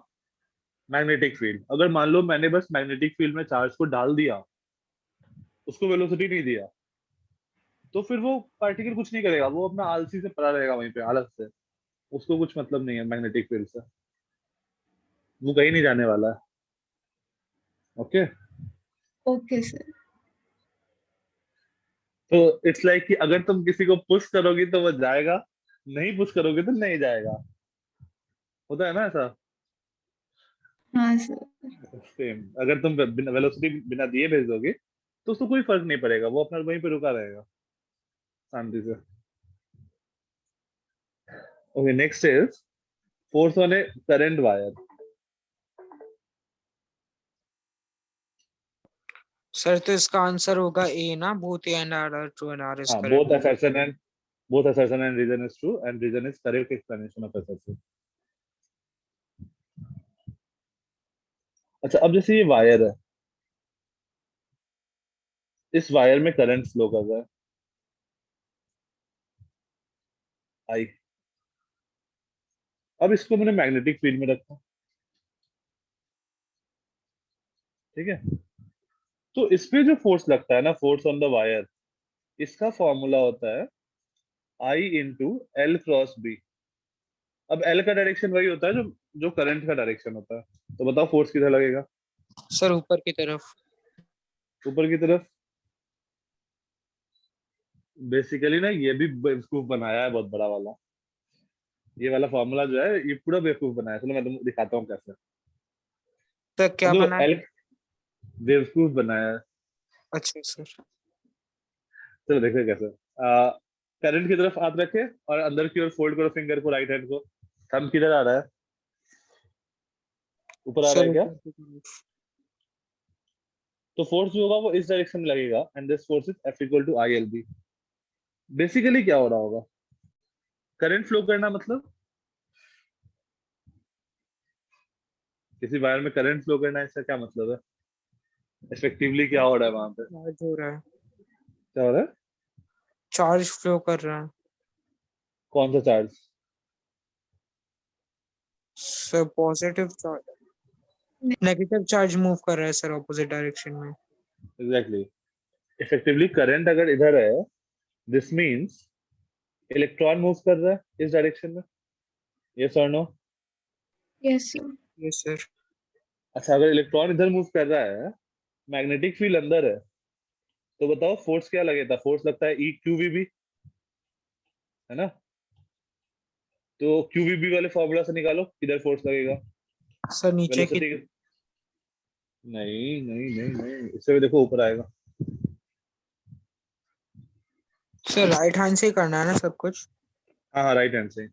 magnetic field। अगर मान लो मैंने बस मैग्नेटिक फील्ड में चार्ज को डाल दिया, उसको वेलोसिटी नहीं दिया, तो फिर वो पार्टिकल कुछ नहीं करेगा, वो अपना आलसी से पड़ा रहेगा वहीं पे अलग से, उसको कुछ मतलब नहीं है मैग्नेटिक फील्ड से, वो कहीं नहीं जाने वाला है। Okay,
okay sir.
तो इट्स लाइक कि अगर तुम किसी को पुश करोगी तो वो जाएगा, नहीं पुश करोगे तो नहीं जाएगा, होता है ना ऐसा।
हाँ सर।
सेम, अगर तुम वेलोसिटी बिना दिए भेज दोगे तो उसको कोई फर्क नहीं पड़ेगा, वो अपना वहीं पे रुका रहेगा शांति से। Okay, next is force on A current wire.
Sir तो इसका आंसर होगा ए ना, both A and R are true and R is
हाँ,
correct.
both assertion and reason is true and reason is correct explanation of assertion। अच्छा, अब जैसे ये wire है, इस वायर में करंट फ्लो कर रहा है आई। अब इसको मैंने मैग्नेटिक फील्ड में रखा, ठीक है। तो इस पे जो फोर्स लगता है ना, फोर्स ऑन द वायर, इसका फॉर्मूला होता है आई इंटू एल क्रॉस बी। अब एल का डायरेक्शन वही होता है जो जो करंट का डायरेक्शन होता है। तो बताओ फोर्स किधर लगेगा?
सर ऊपर की तरफ।
ऊपर की तरफ। बेसिकली ना ये भी बेवकूफ बनाया है बहुत बड़ा वाला। ये वाला फॉर्मूला जो है ये पूरा बेवकूफ बनाया है। चलो मैं तुमको दिखाता हूँ कैसे।
तो क्या
जो
बना है?
एल बेवकूफ बनाया है।
अच्छा सर।
चलो देखो कैसे। करंट की तरफ हाथ रखे और अंदर की ओर फोल्ड करो फिंगर को, राइट हैंड को। थंब किधर आ रहा है? ऊपर आ रहा
सर
है क्या?
ऊपर की तरफ।
तो फोर्स जो होगा वो इस डायरेक्शन में लगेगा and this force is F equal to I L B. Basically क्या हो रहा होगा? करंट फ्लो करना मतलब किसी वायर में करंट फ्लो करना, इसका क्या मतलब है? इफेक्टिवली क्या हो रहा है वहां पे?
चार्ज हो रहा है।
क्या हो रहा है?
चार्ज फ्लो कर रहा है।
कौन सा charge?
Sir positive charge, negative charge move कर रहा है सर ऑपोजिट डायरेक्शन में।
एग्जैक्टली। इफेक्टिवली करंट अगर इधर है, दिस मींस इलेक्ट्रॉन मूव कर रहा है इस डायरेक्शन में। यस और no?
Yes sir.
Yes sir.
अच्छा, अगर इलेक्ट्रॉन इधर मूव कर रहा है, मैग्नेटिक फील्ड अंदर है, तो बताओ फोर्स क्या लगेगा? फोर्स लगता है ई क्यू वी बी, है ना? तो क्यू वी बी वाले फॉर्मूला से निकालो किधर फोर्स लगेगा।
सर नीचे की।
वेलोसिटी। नहीं नहीं नहीं नहीं, इससे भी देखो ऊपर आएगा।
सर राइट हैंड से ही करना है ना सब कुछ?
हाँ हाँ, राइट हैंड से।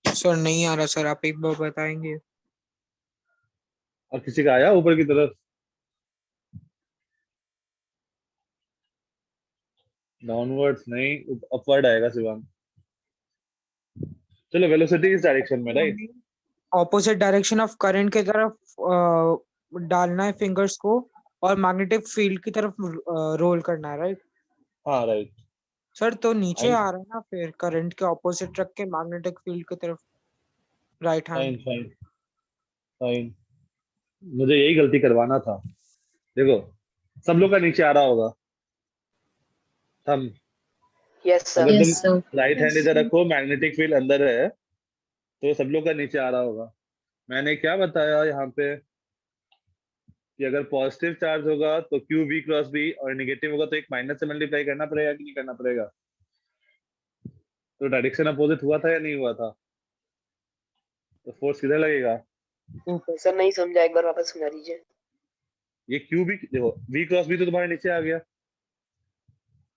सर नहीं आ रहा सर, आप एक बार बताएंगे?
और किसी का आया ऊपर की तरफ? डाउनवर्ड्स नहीं, अपवर्ड आएगा शिवांग। चलो, वेलोसिटी इस डायरेक्शन में, right?
Opposite direction of current की तरफ डालना है फिंगर्स को, और मैग्नेटिक फील्ड की तरफ रोल करना है, राइट?
हाँ राइट।
सर तो नीचे
फाइन
आ रहा है ना, फिर करंट के ऑपोजिट रख के मैग्नेटिक फील्ड की तरफ right hand.
Fine fine fine. मुझे यही गलती करवाना था। देखो, सब लोग का नीचे आ रहा होगा थंब।
Yes sir.
अगर तुम
Yes, sir.
Right hand
yes
इधर
सर।
रखो, मैग्नेटिक फील्ड अंदर है, तो सब लोग का नीचे आ रहा होगा। मैंने क्या बताया यहाँ पे कि अगर पॉजिटिव चार्ज होगा तो क्यू वी क्रॉस बी, और नेगेटिव होगा तो एक माइनस से मल्टीप्लाई करना पड़ेगा कि नहीं करना पड़ेगा? तो डायरेक्शन अपोजिट हुआ था या नहीं हुआ था? तो फोर्स किधर लगेगा?
ऊपर।
सर नहीं समझा, एक बार वापस समझा दीजिए।
ये क्यू बी देखो, वी क्रॉस बी तो तुम्हारे नीचे आ गया,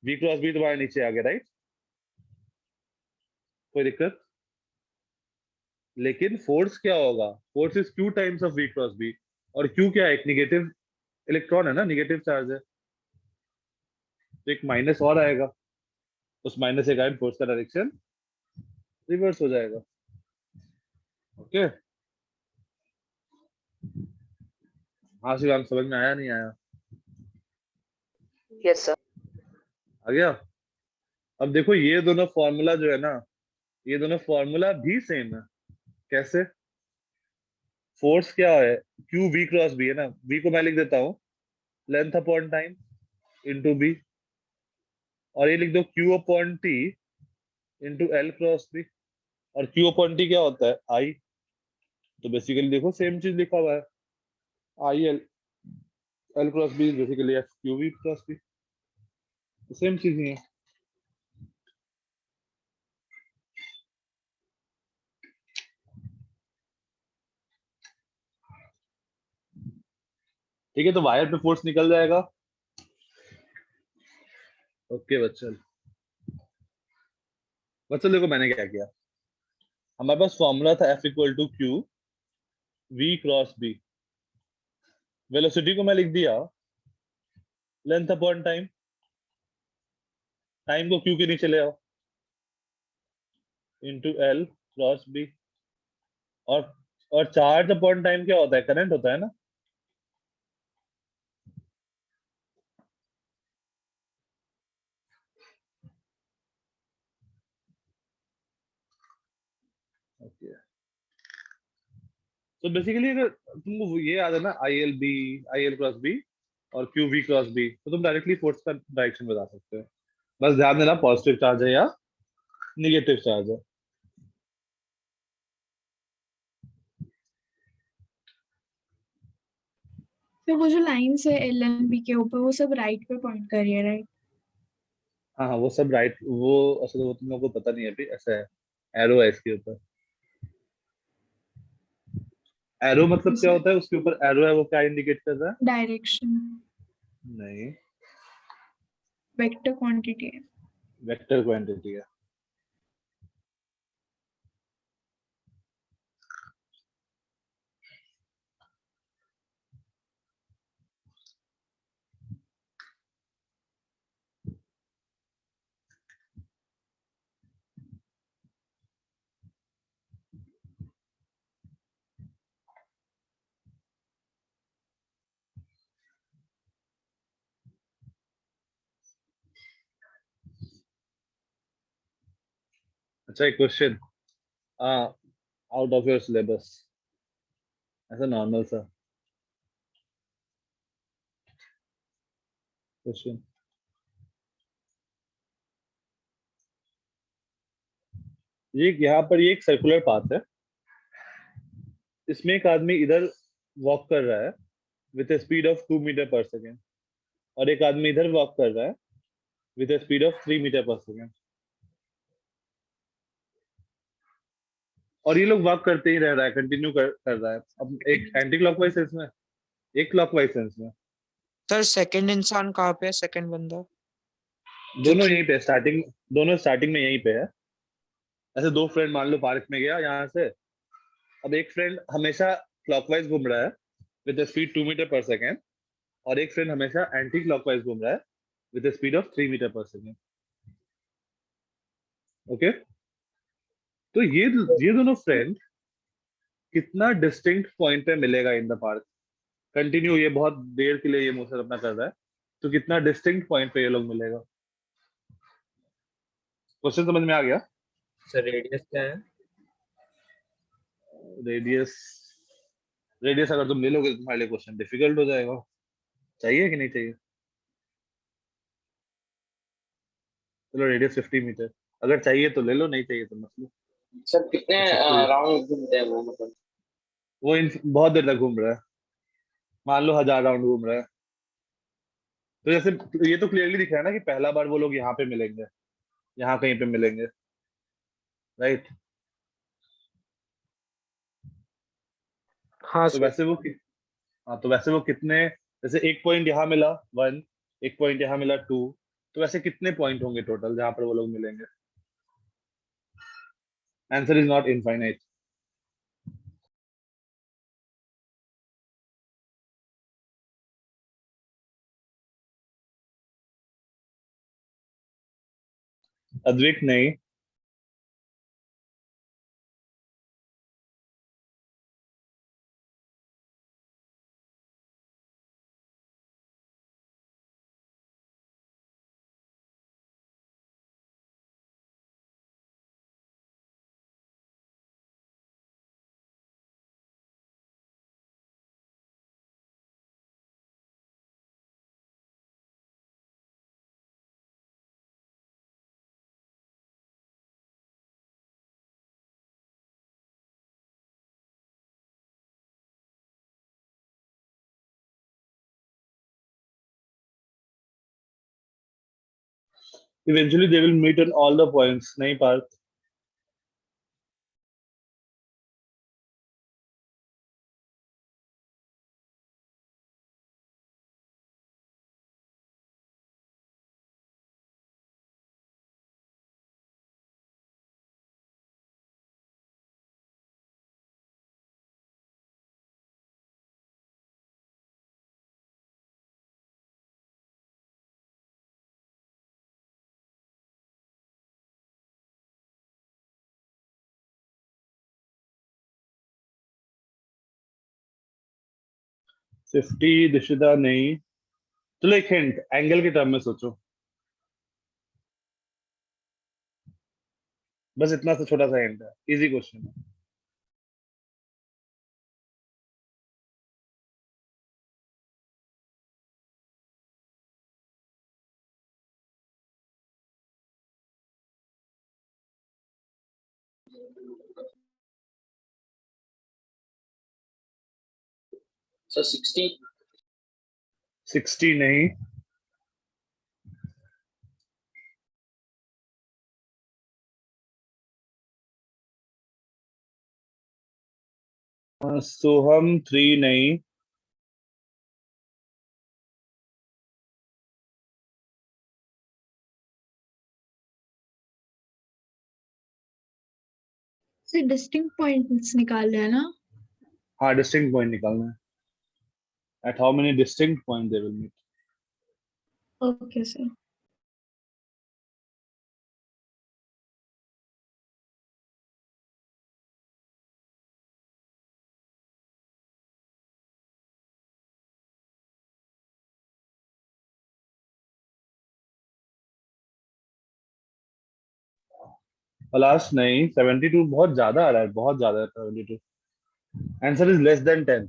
वी क्रॉस बी तुम्हारे नीचे आ गया, राइट? कोई दिक्कत? लेकिन फोर्स क्या होगा? Force is Q times of V cross B. और क्यू क्या है? एक निगेटिव इलेक्ट्रॉन है ना, निगेटिव चार्ज है, तो एक माइनस और आएगा। उस माइनस के कारण फोर्स का डायरेक्शन रिवर्स हो जाएगा। ओके? हाँ शिवांग, समझ में आया नहीं आया?
Yes sir.
आ गया? अब देखो, ये दोनों फॉर्मूला जो है ना, ये दोनों फॉर्मूला भी सेम है। कैसे? फोर्स क्या है? क्यू वी क्रॉस बी है ना, वी को मैं लिख देता हूँ length upon time into B, और ये लिख दो Q upon T into L cross B. और क्यू अपॉन टी क्या होता है? आई। तो बेसिकली देखो सेम चीज लिखा हुआ है, I L L cross B basically F Q V cross B, same चीज ही है। ठीक है, तो वायर पे फोर्स निकल जाएगा। ओके बच्चन, बच्चन देखो मैंने क्या किया। हमारे पास फॉर्मूला था F equal to Q V cross B. Velocity को मैं लिख दिया लेंथ अपॉन टाइम, टाइम को क्यू के नीचे ले आओ इंटू एल क्रॉस बी। और चार्ज अपॉन टाइम क्या होता है? करंट होता है ना। ओके, तो बेसिकली अगर तुमको ये याद है ना, आई एल क्रॉस बी और क्यू वी क्रॉस बी, तो तुम डायरेक्टली फोर्स का डायरेक्शन बता सकते हो। बस ध्यान देना पॉजिटिव चार्ज है या निगेटिव चार्ज है।
फिर वो जो लाइन्स है एल एंड बी के ऊपर वो सब राइट पे पॉइंट कर रही है, राइट?
हाँ हाँ, वो सब राइट, वो असल वो तुम लोगों को पता नहीं है अभी, ऐसा है, एरो है इसके ऊपर। एरो मतलब क्या होता है? उसके ऊपर एरो है, वो क्या इंडिकेट कर रहा है?
डायरेक्शन,
नहीं,
वेक्टर क्वांटिटी है।
वेक्टर क्वांटिटी है। अच्छा, एक question out of your syllabus, ऐसा नॉर्मल सा क्वेश्चन। ये यहाँ पर ये एक सर्कुलर पाथ है, इसमें एक आदमी इधर वॉक कर रहा है विथ स्पीड ऑफ 2 मीटर पर सेकेंड, और एक आदमी इधर वॉक कर रहा है विथ स्पीड ऑफ 3 मीटर पर सेकेंड, और ये लोग वॉक करते ही रह रहा है, कंटिन्यू कर रहा है। अब एक एंटी क्लॉकवाइज सेंस में, एक क्लॉकवाइज सेंस में।
सर सेकंड इंसान कहाँ पे है, सेकंड बंदा?
दोनों
जो
यहीं पे स्टार्टिंग, दोनों स्टार्टिंग में यहीं पे है। ऐसे दो फ्रेंड मान लो पार्क में गया यहाँ से, अब एक फ्रेंड हमेशा क्लॉकवाइज घूम रहा है विद स्पीड 2 मीटर पर सेकेंड, और एक फ्रेंड हमेशा एंटी क्लॉकवाइज घूम रहा है विद स्पीड ऑफ 3 मीटर पर सेकेंड। ओके, तो ये दोनों फ्रेंड कितना डिस्टिंक्ट पॉइंट पे मिलेगा इन द पार्क? कंटिन्यू ये बहुत देर के लिए ये मोशन अपना कर रहा है, तो कितना डिस्टिंक्ट पॉइंट पे ये लोग मिलेगा? क्वेश्चन समझ में आ गया?
सर रेडियस क्या है?
रेडियस, रेडियस अगर तुम ले लोगे तो तुम्हारे लिए क्वेश्चन डिफिकल्ट हो जाएगा। चाहिए कि नहीं चाहिए? चलो रेडियस 50 मीटर, अगर चाहिए तो ले लो, नहीं चाहिए तो मत लो।
सर कितने
तो सबको
राउंड घूमते हैं वो, मतलब?
वो बहुत देर तक घूम रहा है, मान लो 1000 राउंड घूम रहा है। तो जैसे ये तो क्लियरली दिख रहा है ना कि पहला बार वो लोग यहाँ पे मिलेंगे, यहाँ कहीं पे मिलेंगे, राइट?
हाँ
तो
सर।
वैसे वो हाँ, तो वैसे वो कितने, जैसे एक पॉइंट यहाँ मिला 1, एक पॉइंट यहाँ मिला 2, तो वैसे कितने पॉइंट होंगे टोटल जहां पर वो लोग मिलेंगे? Answer is not infinite. Advik नहीं, eventually they will meet on all the points, नहीं पार्थ? 50 दिशिता नहीं। चलो एक हिंट, एंगल के टर्म में सोचो, बस इतना सा छोटा सा हिंट है, इजी क्वेश्चन है।
सर 60
60 नहीं। सोहम 3 नहीं।
से डिस्टिंक्ट पॉइंट्स निकाल रहे हैं ना?
हाँ डिस्टिंक्ट पॉइंट निकालना है। At how many distinct point they will meet.
Okay sir.
Palash नहीं। 72 बहुत ज्यादा आ रहा है, बहुत ज्यादा है 72। Answer is less than 10।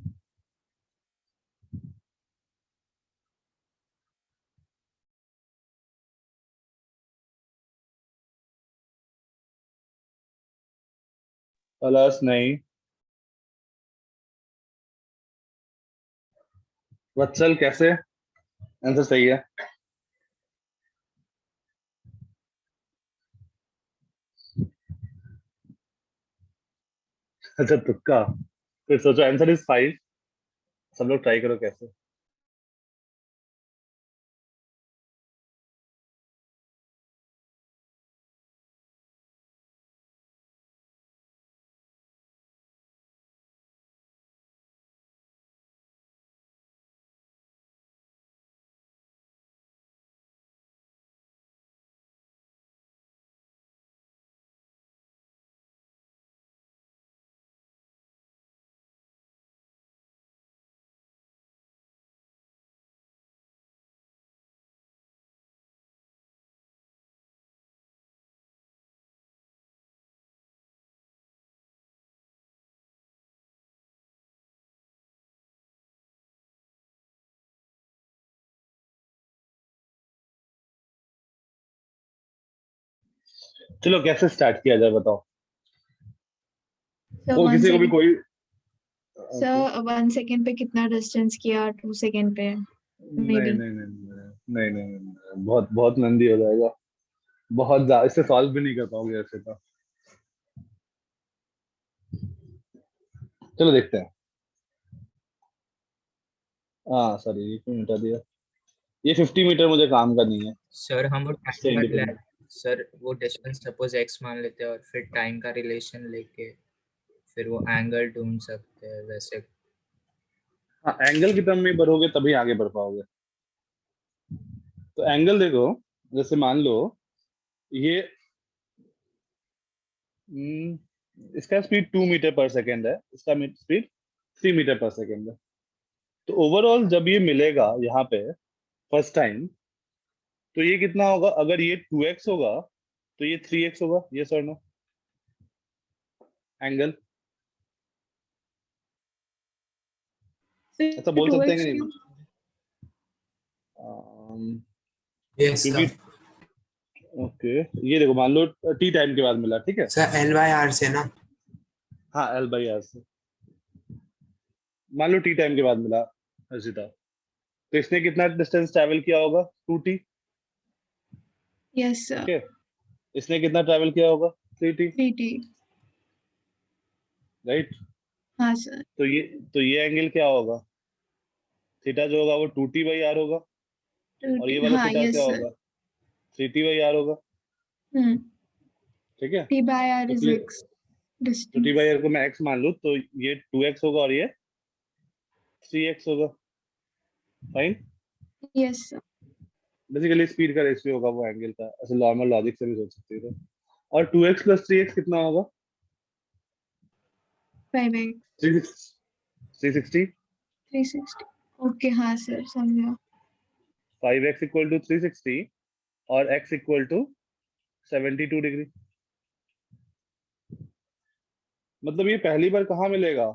पलाश नहीं। वत्सल कैसे? आंसर सही है। अच्छा तुक्का। फिर सोचो, आंसर इज 5। सब लोग ट्राई करो कैसे। चलो कैसे स्टार्ट किया जाए बताओ।
सर
वो
1
किसी को भी
सेकंड।
कोई।
सर 1 सेकंड पे कितना डिस्टेंस किया? 2 सेकंड पे
नहीं
maybe।
नहीं नहीं नहीं नहीं नहीं, बहुत बहुत लंबी हो जाएगा। बहुत ज्यादा, इससे सॉल्व भी नहीं कर पाओगे ऐसे तो। चलो देखते हैं। हाँ सॉरी, ये क्यों मिटा दिया। ये 50 मीटर मुझे काम का नहीं है,
सर हम वो
इससे
टाइम बदला है।
इंडिपेंडेंट।
सर वो डिस्टेंस सपोज x मान लेते हैं और फिर टाइम का रिलेशन लेके फिर वो एंगल ढूंढ सकते हैं वैसे।
हाँ एंगल की टर्म में बढ़ोगे तभी आगे बढ़ पाओगे। तो एंगल देखो, जैसे मान लो ये इसका स्पीड 2 मीटर पर सेकेंड है, इसका स्पीड 3 मीटर पर सेकेंड है। तो ओवरऑल जब ये मिलेगा यहाँ पे फर्स्ट टाइम, तो ये कितना होगा? अगर ये 2x होगा तो ये 3x होगा। ये सर नो एंगल ऐसा बोल सकते हैं कि नहीं?
यस
क्योंकि
सर।
ओके, ये देखो मान लो टी टाइम के बाद मिला, ठीक है।
सर L/R से ना?
हाँ L/R से मान लो टी टाइम के बाद मिला हर्षिता, तो इसने कितना डिस्टेंस ट्रैवल किया होगा? 2t।
Yes sir.
ओके, इसने कितना ट्रैवल किया होगा? 3t।
3t।
राइट।
हाँ सर।
तो ये एंगल क्या होगा? थीटा जो होगा वो 2t/r होगा, और ये
2t।
वाला
हाँ
थीटा क्या
यस सर।
होगा? 3t/r होगा।
हम्म।
ठीक है।
t/r
तो
इज
क्लियर।
x
तो
डिस्टेंस।
t/r को मैं x मान लूं तो ये 2x होगा और ये 3x होगा। Fine.
Yes sir.
Basically speed का रेशियो होगा वो एंगल का, ऐसे नॉर्मल लॉजिक से भी सोच सकते हो। और 2x + 3x कितना होगा?
5x
360।
360। ओके हाँ सर समझा।
5x इक्वल टू 360 और x इक्वल टू 72 डिग्री। मतलब ये पहली बार कहाँ मिलेगा?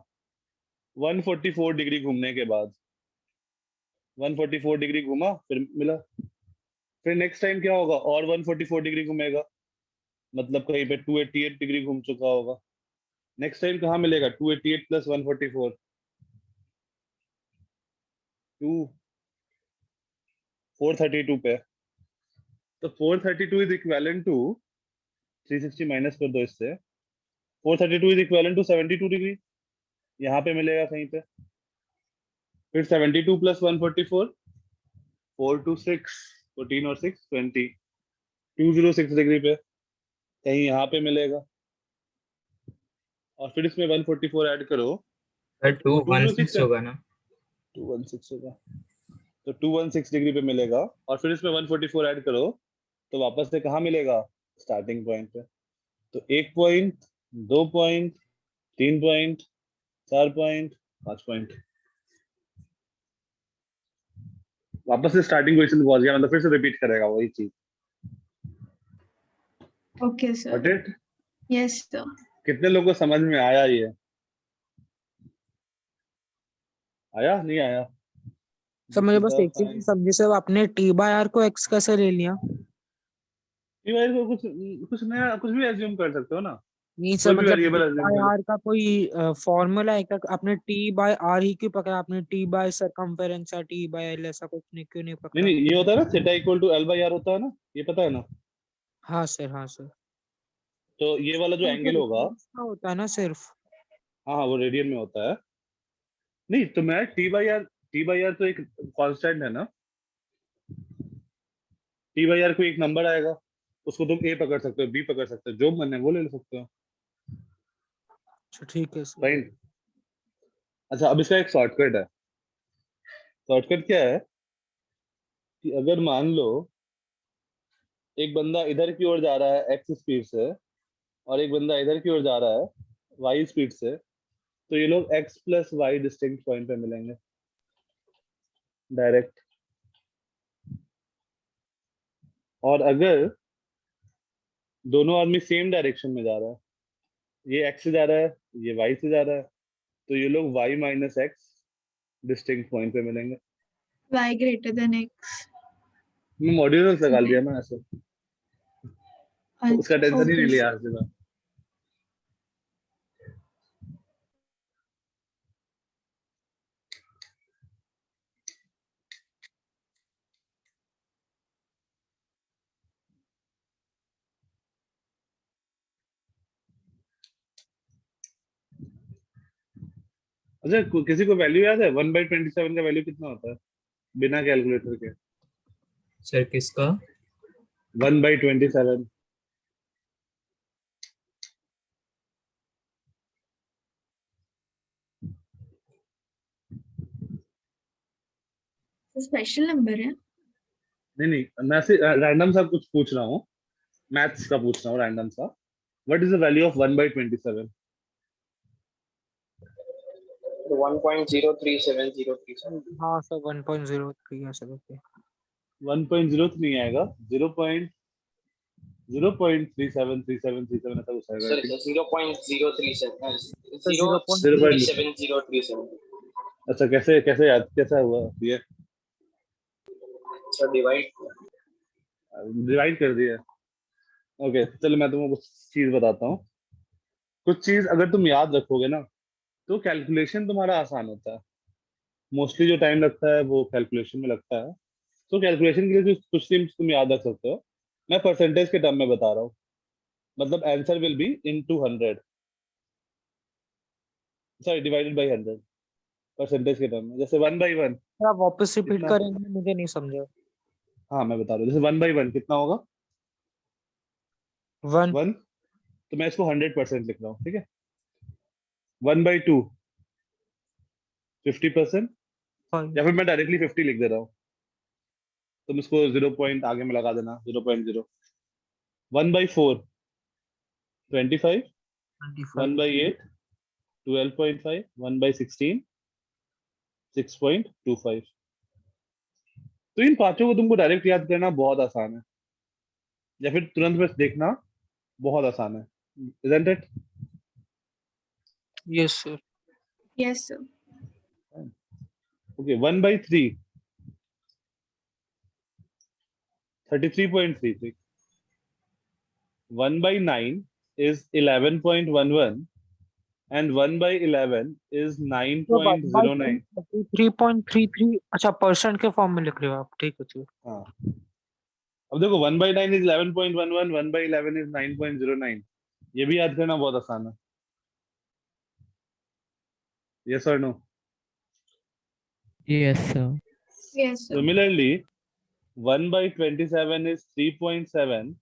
144 डिग्री घूमने के बाद। 144 डिग्री घूमा फिर मिला। फिर नेक्स्ट टाइम क्या होगा? और 144 डिग्री घूमेगा, मतलब कहीं पे 288 डिग्री घूम चुका होगा। नेक्स्ट टाइम कहाँ मिलेगा? 288 प्लस 144 432 पे। तो 432 इज इक्वेलेंट टू 360 माइनस कर दो इससे। 432 इज इक्वेलेंट टू 72 डिग्री, यहाँ पे मिलेगा कहीं पे। फिर 72 प्लस 144 4 to 6 14 और 6 20 206 डिग्री पे कहीं यहाँ पे मिलेगा। और फिर इसमें 144 ऐड करो
सर
तो
216 होगा ना?
216 होगा, तो 216 डिग्री पे मिलेगा। और फिर इसमें 144 ऐड करो तो वापस से कहाँ मिलेगा? स्टार्टिंग पॉइंट पे। तो 1 point, 2 point, 3 point, 4 point, 5 point, वापस से स्टार्टिंग पोजीशन पहुंच गया। मतलब फिर से रिपीट करेगा वही चीज।
Okay sir.
Got it?
Yes sir.
कितने लोगों को समझ में आया? ये आया नहीं आया?
सर मुझे बस
दीपिका,
एक चीज नहीं समझी सर, आपने टी बाय आर को एक्स कैसे ले लिया?
भाई को कुछ नया कुछ भी एज्यूम कर सकते हो ना,
नहीं
कोई
सर,
भी
मतलब
वेरिएबल
टी
एज्यूम
बाय
कर।
आर का कोई फॉर्मूला है क्या? आपने टी बाय आर ही क्यों पकड़ा? आपने टी बाय सरकमफेरेंस या टी बाय एल ऐसा कुछ नहीं क्यों नहीं
नहीं
पकड़ा?
नहीं, ये होता है ना theta equal to L by R होता है ना, ये पता है ना।
हाँ सर, हाँ सर।
तो ये वाला जो
तो
एंगल होगा,
का होता है ना सिर्फ।
हाँ हाँ, वो रेडियन में होता है। नहीं तो मैं टी बाई आर तो एक कांस्टेंट है ना। टी बाई आर को एक नंबर आएगा, उसको तुम ए पकड़ सकते हो, बी पकड़ सकते हो, जो मन है वो ले सकते हो।
अच्छा ठीक है सर।
फाइन। अच्छा, अब इसका एक शॉर्टकट है। शॉर्टकट क्या है कि अगर मान लो एक बंदा इधर की ओर जा रहा है एक्स स्पीड से, और एक बंदा इधर की ओर जा रहा है वाई स्पीड से, तो ये लोग x plus Y distinct point पे मिलेंगे डायरेक्ट। और अगर दोनों आदमी सेम डायरेक्शन में जा रहा है, ये x से जा रहा है, ये y से जा रहा है, तो ये लोग y minus x distinct point पे मिलेंगे।
y greater than x।
मैं मॉड्यूलस लगा दिया ना ऐसे, तो उसका टेंशन ही नहीं
ओके
लिया आज मैं। अच्छा, किसी को वैल्यू याद है 1/27 का वैल्यू कितना होता है बिना कैलकुलेटर के?
सर किसका?
1/27
स्पेशल नंबर है।
नहीं नहीं, मैं से रैंडम सा कुछ पूछ रहा हूँ, मैथ्स का पूछ रहा हूँ रैंडम सा। What is the value of 1/27?
1.037037।
हाँ सर 1.03 है सर। ओके
1.03 नहीं आएगा, 0.373737 ऐसा कुछ आएगा।
सर 0.037
तो
0.3737।
अच्छा, कैसे कैसे याद कैसा हुआ ये?
Sir divide.
डिवाइड कर दिया। ओके चलो, मैं तुमको कुछ चीज बताता हूँ। कुछ चीज अगर तुम याद रखोगे ना, तो कैलकुलेशन तुम्हारा आसान होता है। मोस्टली जो टाइम लगता है वो कैलकुलेशन में लगता है। तो कैलकुलेशन के लिए जो कुछ चीज तुम याद रख सकते हो, मैं परसेंटेज के टर्म में बता रहा हूँ। मतलब answer will be into 100, sorry divided by 100, percentage के टर्म में। जैसे 1/1
सर आप वापस रिपीट
कितना?
करेंगे? मुझे नहीं समझा।
हाँ मैं बता रहा हूँ, जैसे 1/1 कितना होगा?
1।
1। तो मैं इसको 100% लिख रहा हूँ, ठीक है। 1/2 50%, या फिर मैं डायरेक्टली 50 लिख दे रहा हूँ, तुम इसको 0 पॉइंट आगे में लगा देना, 0.0। 1/4 25,
25।
1/8 12.5, 1/16 6.25। तो इन पांचों को तुमको डायरेक्ट याद करना बहुत आसान है, या फिर तुरंत बस देखना बहुत आसान है, isn't it?
Yes sir.
Yes, sir.
Okay, 1/3, 33.33. 1/9 is 11.11 and 1/11 is 9.09.
3.33 अच्छा परसेंट के फॉर्म में लिख रहे हो आप, ठीक है ठीक है।
हाँ, अब देखो 1/9 is 11.11, 1/11 is 9.09, ये भी याद करना बहुत आसान है। Yes or no?
Yes, sir.
Yes, sir.
Similarly, 1/27 is 3.7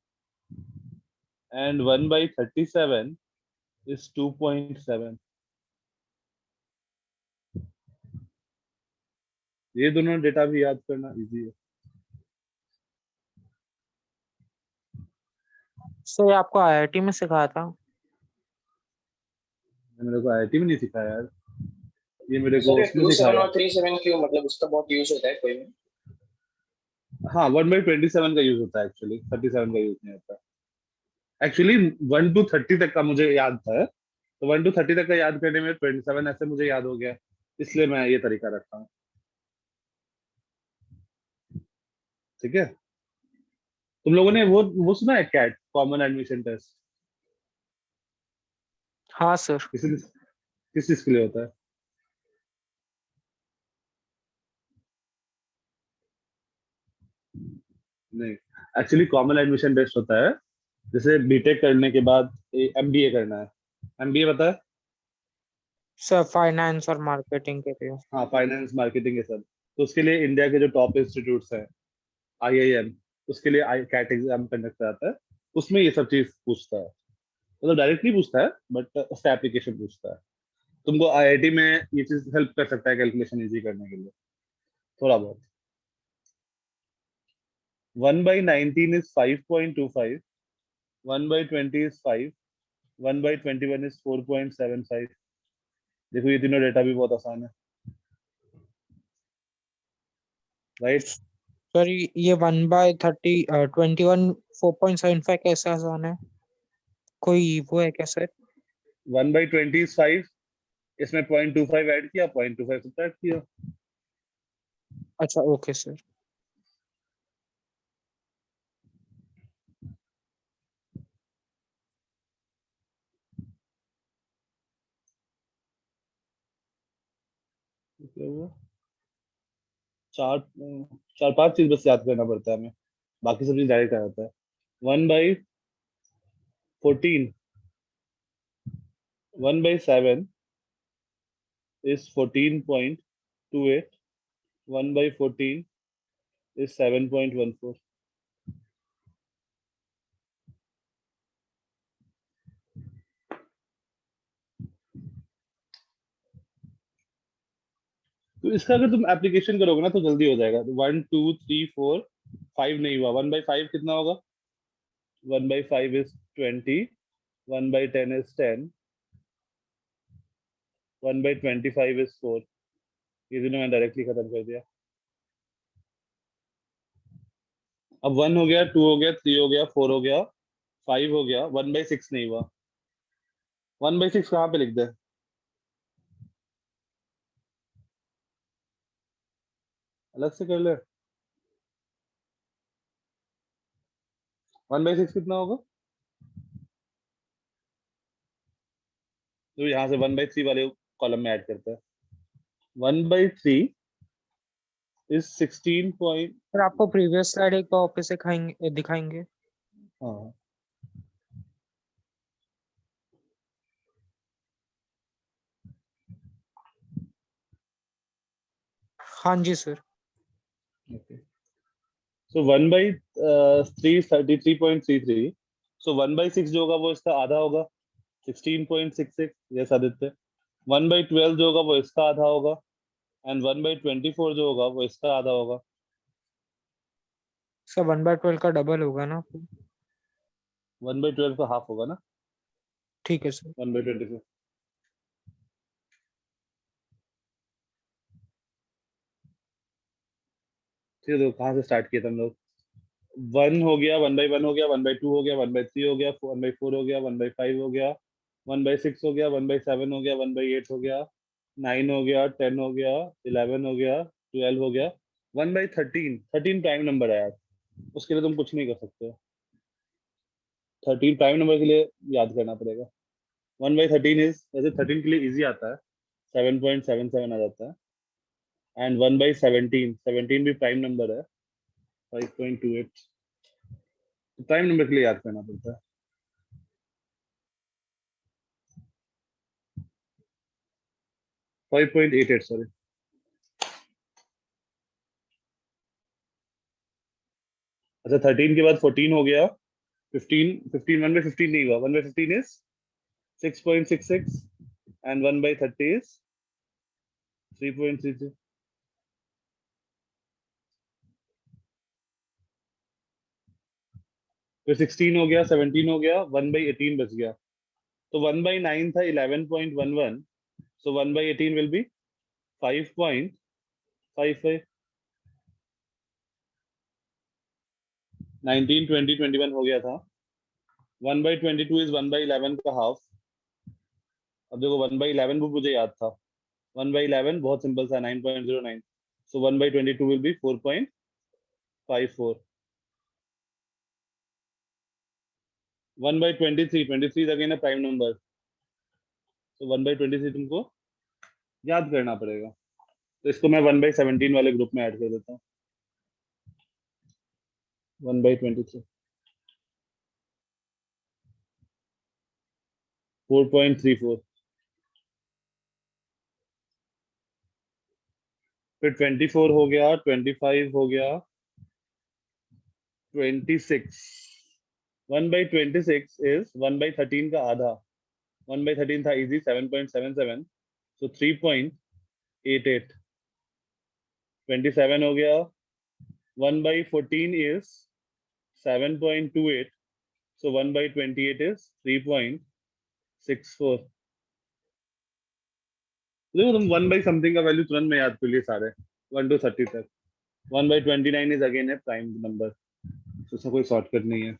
and 1/37 is 2.7. ये दोनों डेटा भी याद करना इजी है।
सर ये आपको आईआईटी में सिखाया था?
मेरे को आईआईटी में नहीं सिखाया यार, ये मेरे को
सर
उसमें
27
सिखाया।
और 37 क्यों, मतलब उसका बहुत यूज होता है कोई में?
हाँ, 1/27 का यूज होता है एक्चुअली, 37 का यूज नहीं होता। एक्चुअली 1 to 30 तक का मुझे याद था, तो 1 to 30 तक का याद करने में 27 ऐसे मुझे याद हो गया, इसलिए मैं ये तरीका रखा हूँ। ठीक है, तुम लोगों ने वो सुना है कैट, कॉमन एडमिशन टेस्ट?
हाँ सर।
किस चीज के लिए होता है? नहीं, एक्चुअली कॉमन एडमिशन टेस्ट होता है जैसे बीटेक करने के बाद एमबीए करना है। एमबीए पता है?
सर फाइनेंस और मार्केटिंग के लिए।
हाँ, फाइनेंस मार्केटिंग के सब, तो उसके लिए इंडिया के जो टॉप इंस्टीट्यूट्स हैं, आईआईएम, उसके लिए कैट एग्जाम कंडक्ट कराता है, उसमें ये सब चीज पूछता है, मतलब डायरेक्टली पूछता है बट उसका एप्लीकेशन पूछता है। तुमको आईआईटी में ये चीज हेल्प कर सकता है कैलकुलेशन इजी करने के लिए थोड़ा बहुत। 1/19 is 5.25, 1/20 is 5, 1/21 is 4.75। देखो ये तीनों डेटा भी बहुत आसान है, राइट?
सर ये 1/30 21 4.75 कैसे आसान है? कोई वो है क्या सर?
1/20 is 5, इसमें 0.25 ऐड किया, 0.25 सब्ट्रैक्ट किया।
अच्छा ओके सर।
क्या हुआ? चार चार पांच चीज बस याद करना पड़ता है हमें, बाकी सब चीज डायरेक्ट आ जाता है। 1/14, 1/7 is 14.28, 1/14 is 7.14। तो इसका अगर तुम एप्लीकेशन करोगे ना तो जल्दी हो जाएगा। 1 2 3 4 5 नहीं हुआ, 1/5 कितना होगा? 1/5 is 20, 1/10 is 10, 1/25 is 4। ये दोनों मैंने डायरेक्टली खत्म कर दिया। अब 1 हो गया, 2 हो गया, 3 हो गया, 4 हो गया, 5 हो गया, 1/6 नहीं हुआ। 1/6 कहाँ पे लिख दे? अलग से कर ले। 1/6 कितना होगा? तो यहाँ से 1/3 वाले कॉलम में ऐड करते हैं। 1/3 is 16 point।
सर आपको प्रीवियस स्लाइड एक बार वापस दिखाएंगे?
हाँ,
हाँ जी sir.
okay. So 1/3 is 33.33, so 1/6 जो होगा वो इसका आधा होगा, 16.66। यस आदित्य। 1/12 जो होगा वो इसका आधा होगा, एंड 1/24 जो होगा वो इसका आधा होगा।
सर 1/12 का डबल होगा ना?
1/12 का हाफ होगा ना,
ठीक है सर।
1/24। ठीक है, तो कहाँ से स्टार्ट किया था हम लोग? 1 हो गया, 1/1 हो गया, 1/2 हो गया, 1/3 हो गया, 1/4 हो गया, 1/5 हो गया, 1/6 हो गया, 1/7 हो गया, 1/8 हो गया, 9 हो गया, 10 हो गया, 11 हो गया, 12 हो गया, 1/13। 13 प्राइम नंबर है यार, उसके लिए तुम कुछ नहीं कर सकते। 13 प्राइम नंबर के लिए याद करना पड़ेगा। 1/13 इज, वैसे 13 के लिए इजी आता है, 7.77 आ जाता है। एंड 1/17, 17 भी प्राइम नंबर है, 5.28। प्राइम नंबर के लिए याद करना पड़ता है। 5.88, सॉरी। अच्छा, 13 के बाद 14 हो गया, 15 1/15 नहीं हुआ, 1/15 इज 6.66 एंड 1/30 इज 3.32। फिर 16 हो गया, 17 हो गया, 1/18 बच गया, तो 1/9 था 11.11, so 1/18 will be 5.55। 19 20 21 हो गया था। 1/22 इज 1/11 का हाफ। अब देखो 1/11 भी मुझे याद था, 1/11 बहुत सिंपल था, 9.09, so 1/22 will be 4.54। 1/23, 23 is again a prime number, so 1/23 तुमको याद करना पड़ेगा, तो इसको मैं 1/17 वाले ग्रुप में ऐड कर देता हूँ। 1/23 4.34। फिर 24 हो गया, 25 हो गया, 26। 1/26 इज 1/13 का आधा, 1/13 था इजी 7.77, so 3.88। 27 हो गया, 1/14 is 7.28, so 1/28 is 3.64। देखो तुम 1 by समथिंग का वैल्यू तुरंत में याद कर लिए सारे, 1 to 30 तक। 1/29 इज अगेन है प्राइम नंबर, तो उसमें कोई शॉर्टकट नहीं है।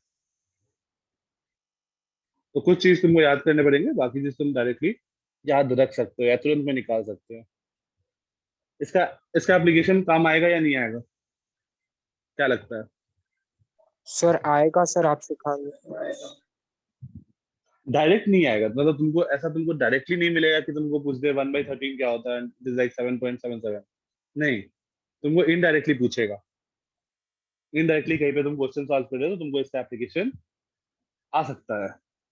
तो कुछ चीज तुमको याद करने पड़ेंगे, बाकी चीज तुम डायरेक्टली याद रख सकते हो या तुरंत में निकाल सकते हो। इसका इसका एप्लीकेशन काम आएगा या नहीं आएगा, क्या लगता है?
सर आएगा सर, आप सिखाइए।
डायरेक्ट नहीं आएगा, मतलब तुमको ऐसा तुमको डायरेक्टली नहीं मिलेगा कि तुमको पूछ दे 1/13 क्या होता है, इट इज लाइक 7.77। नहीं, तुमको इनडायरेक्टली पूछेगा। इनडायरेक्टली कहीं पे तुम क्वेश्चन सॉल्व कर रहे हो तो तुमको इसका एप्लीकेशन आ सकता है।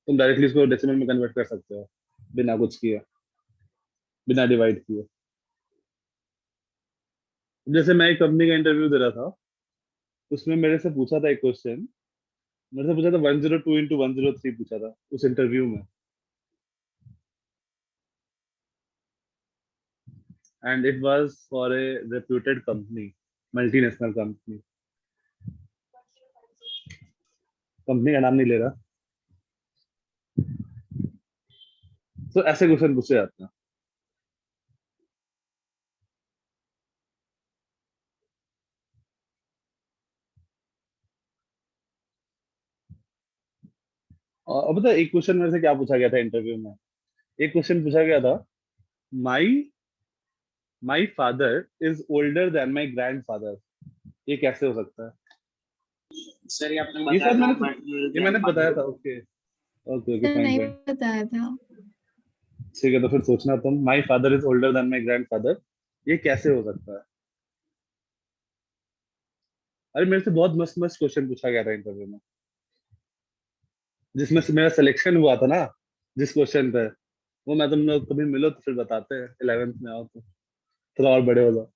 तुम डायरेक्टली इसको डेसिमल में कन्वर्ट कर सकते हो बिना कुछ किए, बिना डिवाइड किए। जैसे मैं एक कंपनी का इंटरव्यू दे रहा था, उसमें मेरे से पूछा था एक क्वेश्चन, मेरे से पूछा था 102 into 103 पूछा था उस इंटरव्यू में, and it was for a reputed company, multinational company. Company का नाम नहीं ले रहा। तो ऐसे क्वेश्चन पूछे जाते हैं। और पता है एक क्वेश्चन मेरे से क्या पूछा गया था इंटरव्यू में? एक क्वेश्चन पूछा गया था, my my father is older than my grandfather, ये कैसे हो सकता है?
सर ये आपने
ये शायद
बताया
ये मैंने बताया था। ओके ओके ओके,
तो
फाइन
नहीं
फाइन,
बताया था।
ठीक है। तो फिर सोचना तुम, माई father is older than my grandfather, ये कैसे हो सकता है? अरे मेरे से बहुत मस्त मस्त क्वेश्चन पूछा गया था इंटरव्यू में, जिसमें से मेरा सिलेक्शन हुआ था ना जिस क्वेश्चन पे, वो मैं तुम लोग कभी मिलो तो फिर बताते हैं, 11th में आओ तो थोड़ा और बड़े हो जाओ।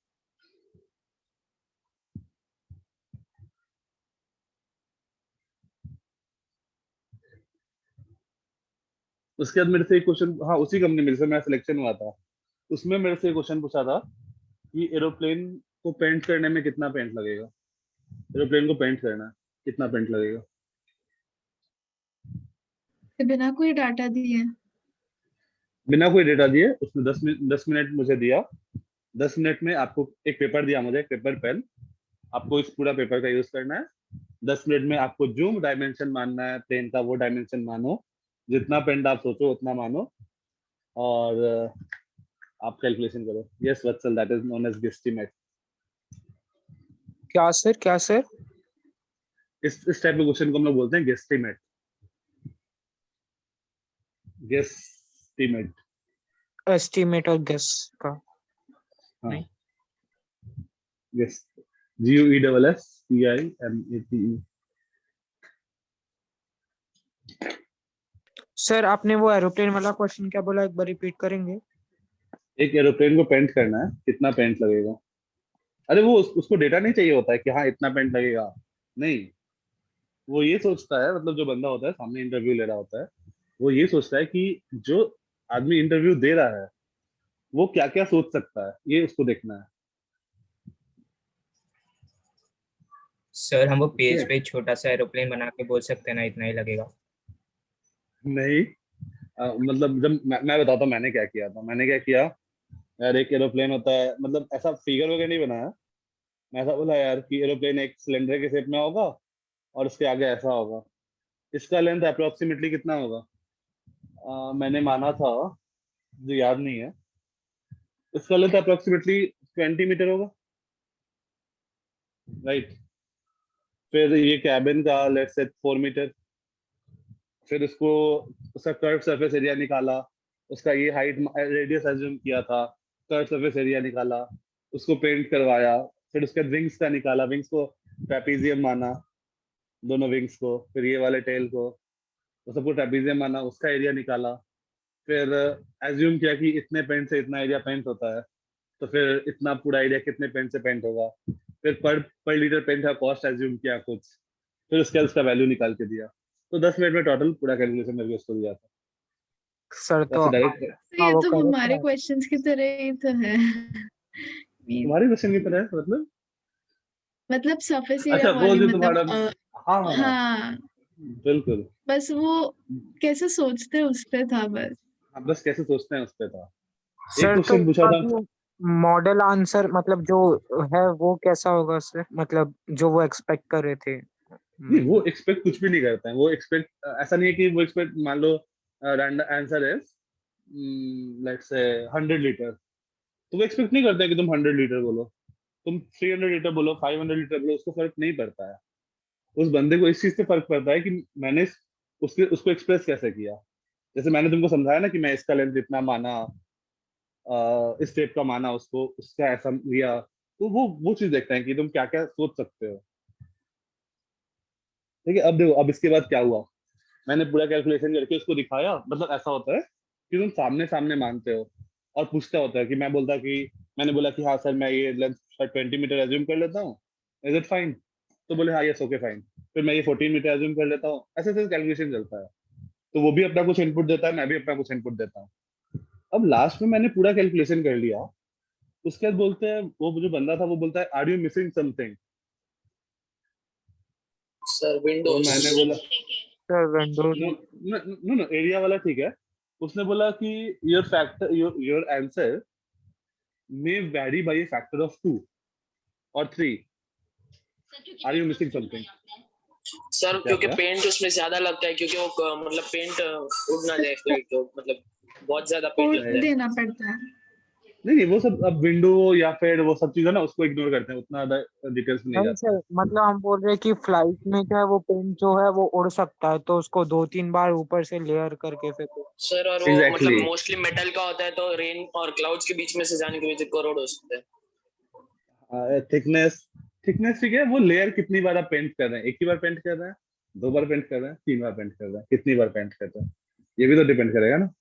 उसके बाद मेरे से एक क्वेश्चन, हाँ उसी कंपनी में जिसमें मेरा सिलेक्शन हुआ था, उसमें मेरे से एक क्वेश्चन पूछा था कि एरोप्लेन को पेंट करने में कितना पेंट लगेगा, एरोप्लेन को पेंट करना है कितना पेंट लगेगा?
तो बिना कोई डाटा दिए।
बिना कोई डेटा दिए उसने 10 मिनट मुझे दिया। 10 मिनट में आपको एक पेपर दिया मुझे, एक पेपर पेन, आपको इस पूरा पेपर का यूज करना है। 10 मिनट में आपको जो डायमेंशन मानना है प्लेन का वो डायमेंशन मानो, जितना पेंट आप सोचो उतना मानो, और आप कैलकुलेशन करो। Yes Vatsal, that is known as guesstimate.
क्या सर, क्या सर?
इस टाइप के क्वेश्चन को हम लोग बोलते हैं गेस्टिमेट। गेस्टिमेट।
एस्टिमेट और गेस का।
हाँ,
नहीं।
Guess, GUESSCIMATE।
सर आपने वो एरोप्लेन वाला क्वेश्चन क्या बोला, एक बार रिपीट करेंगे?
एक एरोप्लेन को पेंट करना है, कितना पेंट लगेगा? अरे वो उसको डेटा नहीं चाहिए होता है कि हाँ इतना पेंट लगेगा, नहीं। वो ये सोचता है, मतलब जो बंदा होता है सामने इंटरव्यू ले रहा होता है, वो ये सोचता है कि जो आदमी इंटरव्यू दे रहा है वो क्या क्या सोच सकता है, ये उसको देखना है।
सर हम वो पेज
ठीक
पे छोटा सा एरोप्लेन बना के बोल सकते हैं ना, इतना ही लगेगा।
नहीं, मतलब जब मैं बताता हूँ मैंने क्या किया था। मैंने क्या किया यार, एक एरोप्लेन होता है, मतलब ऐसा फिगर वगैरह नहीं बनाया। मैं ऐसा बोला यार कि एरोप्लेन एक सिलेंडर के शेप में होगा और उसके आगे ऐसा होगा। इसका लेंथ अप्रोक्सीमेटली कितना होगा? मैंने माना था, जो याद नहीं है, इसका लेंथ अप्रोक्सीमेटली 20 मीटर होगा, राइट। फिर ये कैबिन का लेट्स से 4 मीटर। फिर उसको उसका कर्व सरफेस एरिया निकाला, उसका ये हाइट रेडियस एज्यूम किया था, कर्व सरफेस एरिया निकाला, उसको पेंट करवाया। फिर उसके विंग्स का निकाला, विंग्स को ट्रेपीजियम माना, दोनों विंग्स को। फिर ये वाले टेल को, वो सबको ट्रेपीजियम माना, उसका एरिया निकाला। फिर एज्यूम किया कि इतने पेंट से इतना एरिया पेंट होता है, तो फिर इतना पूरा एरिया कितने पेंट से पेंट होगा। फिर पर लीटर पेंट का कॉस्ट एज्यूम किया कुछ, फिर उसके बाद उसका वैल्यू निकाल के दिया। तो 10 मिनट में टोटल पूरा कैलकुलेशन करके उसको दिया था।
सर तो
वैसे डायरेक्ट
तो ये
वो
तो
करेक्ट
हमारे
है।
क्वेश्चंस की तरह ही तो है।
तुम्हारे क्वेश्चन की तरह है, मतलब?
मतलब सरफेस
अच्छा,
एरिया
वो
वाले,
जो
मतलब
तुम्हारा, हाँ हाँ हाँ,
हाँ,
बिल्कुल।
बस वो कैसे सोचते हैं उस पे था बस।
हाँ, बस कैसे सोचते हैं उस पे था। एक
सर तो
क्वेश्चन पूछा था।
मॉडल आंसर मतलब जो है वो कैसा होगा सर, मतलब जो वो एक्सपेक्ट कर रहे थे?
नहीं, वो एक्सपेक्ट कुछ भी नहीं करते हैं। वो एक्सपेक्ट ऐसा नहीं है कि वो एक्सपेक्ट, मान लो रैंडम आंसर है लेट्स से 100 लीटर, तो वो एक्सपेक्ट नहीं करते हैं कि तुम 100 लीटर बोलो। तुम 300 लीटर बोलो, 500 लीटर बोलो, उसको फर्क नहीं पड़ता है। उस बंदे को इस चीज से फर्क पड़ता है कि मैंने उसके उसको एक्सप्रेस कैसे किया। जैसे मैंने तुमको समझाया ना कि मैं इसका लेंथ इतना माना, इस टाइप का माना, उसको उसका ऐसा लिया। तो वो चीज देखते हैं कि तुम क्या क्या सोच सकते हो। ठीक है, अब देखो, अब इसके बाद क्या हुआ। मैंने पूरा कैलकुलेशन करके उसको दिखाया। मतलब ऐसा होता है कि तुम सामने सामने मानते हो और पूछता होता है कि मैं बोलता कि मैंने बोला कि हाँ सर मैं ये लेंथ 20 मीटर एज्यूम कर लेता हूँ, इज इट फाइन? तो बोले हाँ यस ओके फाइन। फिर मैं ये 14 मीटर एज्यूम कर लेता हूँ। ऐसे ऐसे कैलकुलेशन चलता है। तो वो भी अपना कुछ इनपुट देता है, मैं भी अपना कुछ इनपुट देता हूँ। अब लास्ट में मैंने पूरा कैलकुलेशन कर लिया। उसके बाद बोलते हैं, वो जो बंदा था वो बोलता है are you missing something?
Sir
तो
विंडोज।
मैंने बोला
sir windows.
No no no, area वाला ठीक है। उसने बोला कि your factor your answer may vary by a factor of 2 or 3. Are you missing something?
Sir
क्या
क्योंकि
क्या?
पेंट उसमें ज्यादा लगता है, क्योंकि वो मतलब पेंट उड़ ना जाए फ्लाइट को, मतलब बहुत ज्यादा पेंट
कोड
लगता है।
देना पड़ता है।
नहीं वो सब अब विंडो या फिर वो सब चीजें ना उसको इग्नोर करते हैं, उतना ज्यादा डिटेल्स में नहीं
नहीं
जाते
सर,
हैं।
मतलब हम बोल रहे हैं कि फ्लाइट में जो है वो पेंट जो है वो उड़ सकता है, तो उसको 2-3 बार ऊपर से लेयर करके फिर
सर और वो मतलब
एग्जैक्टली।
मोस्टली मेटल का होता है, तो रेन और क्लाउड्स के बीच में से जाने की वजह से करोड़ हो सकते हैं।
थिकनेस, थिकनेस ठीक है। वो लेयर कितनी बार आप पेंट कर रहे हैं? एक ही बार पेंट कर रहे हैं, 2 बार पेंट कर रहे हैं, 3 बार पेंट कर रहे हैं, कितनी बार पेंट कर रहे हैं, ये भी तो डिपेंड करेगा ना।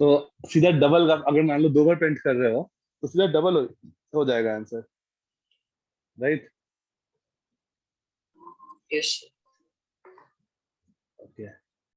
तो सीधा डबल का, अगर मान लो 2 बार पेंट कर रहे हो तो सीधा डबल हो जाएगा आंसर, राइट?
यस।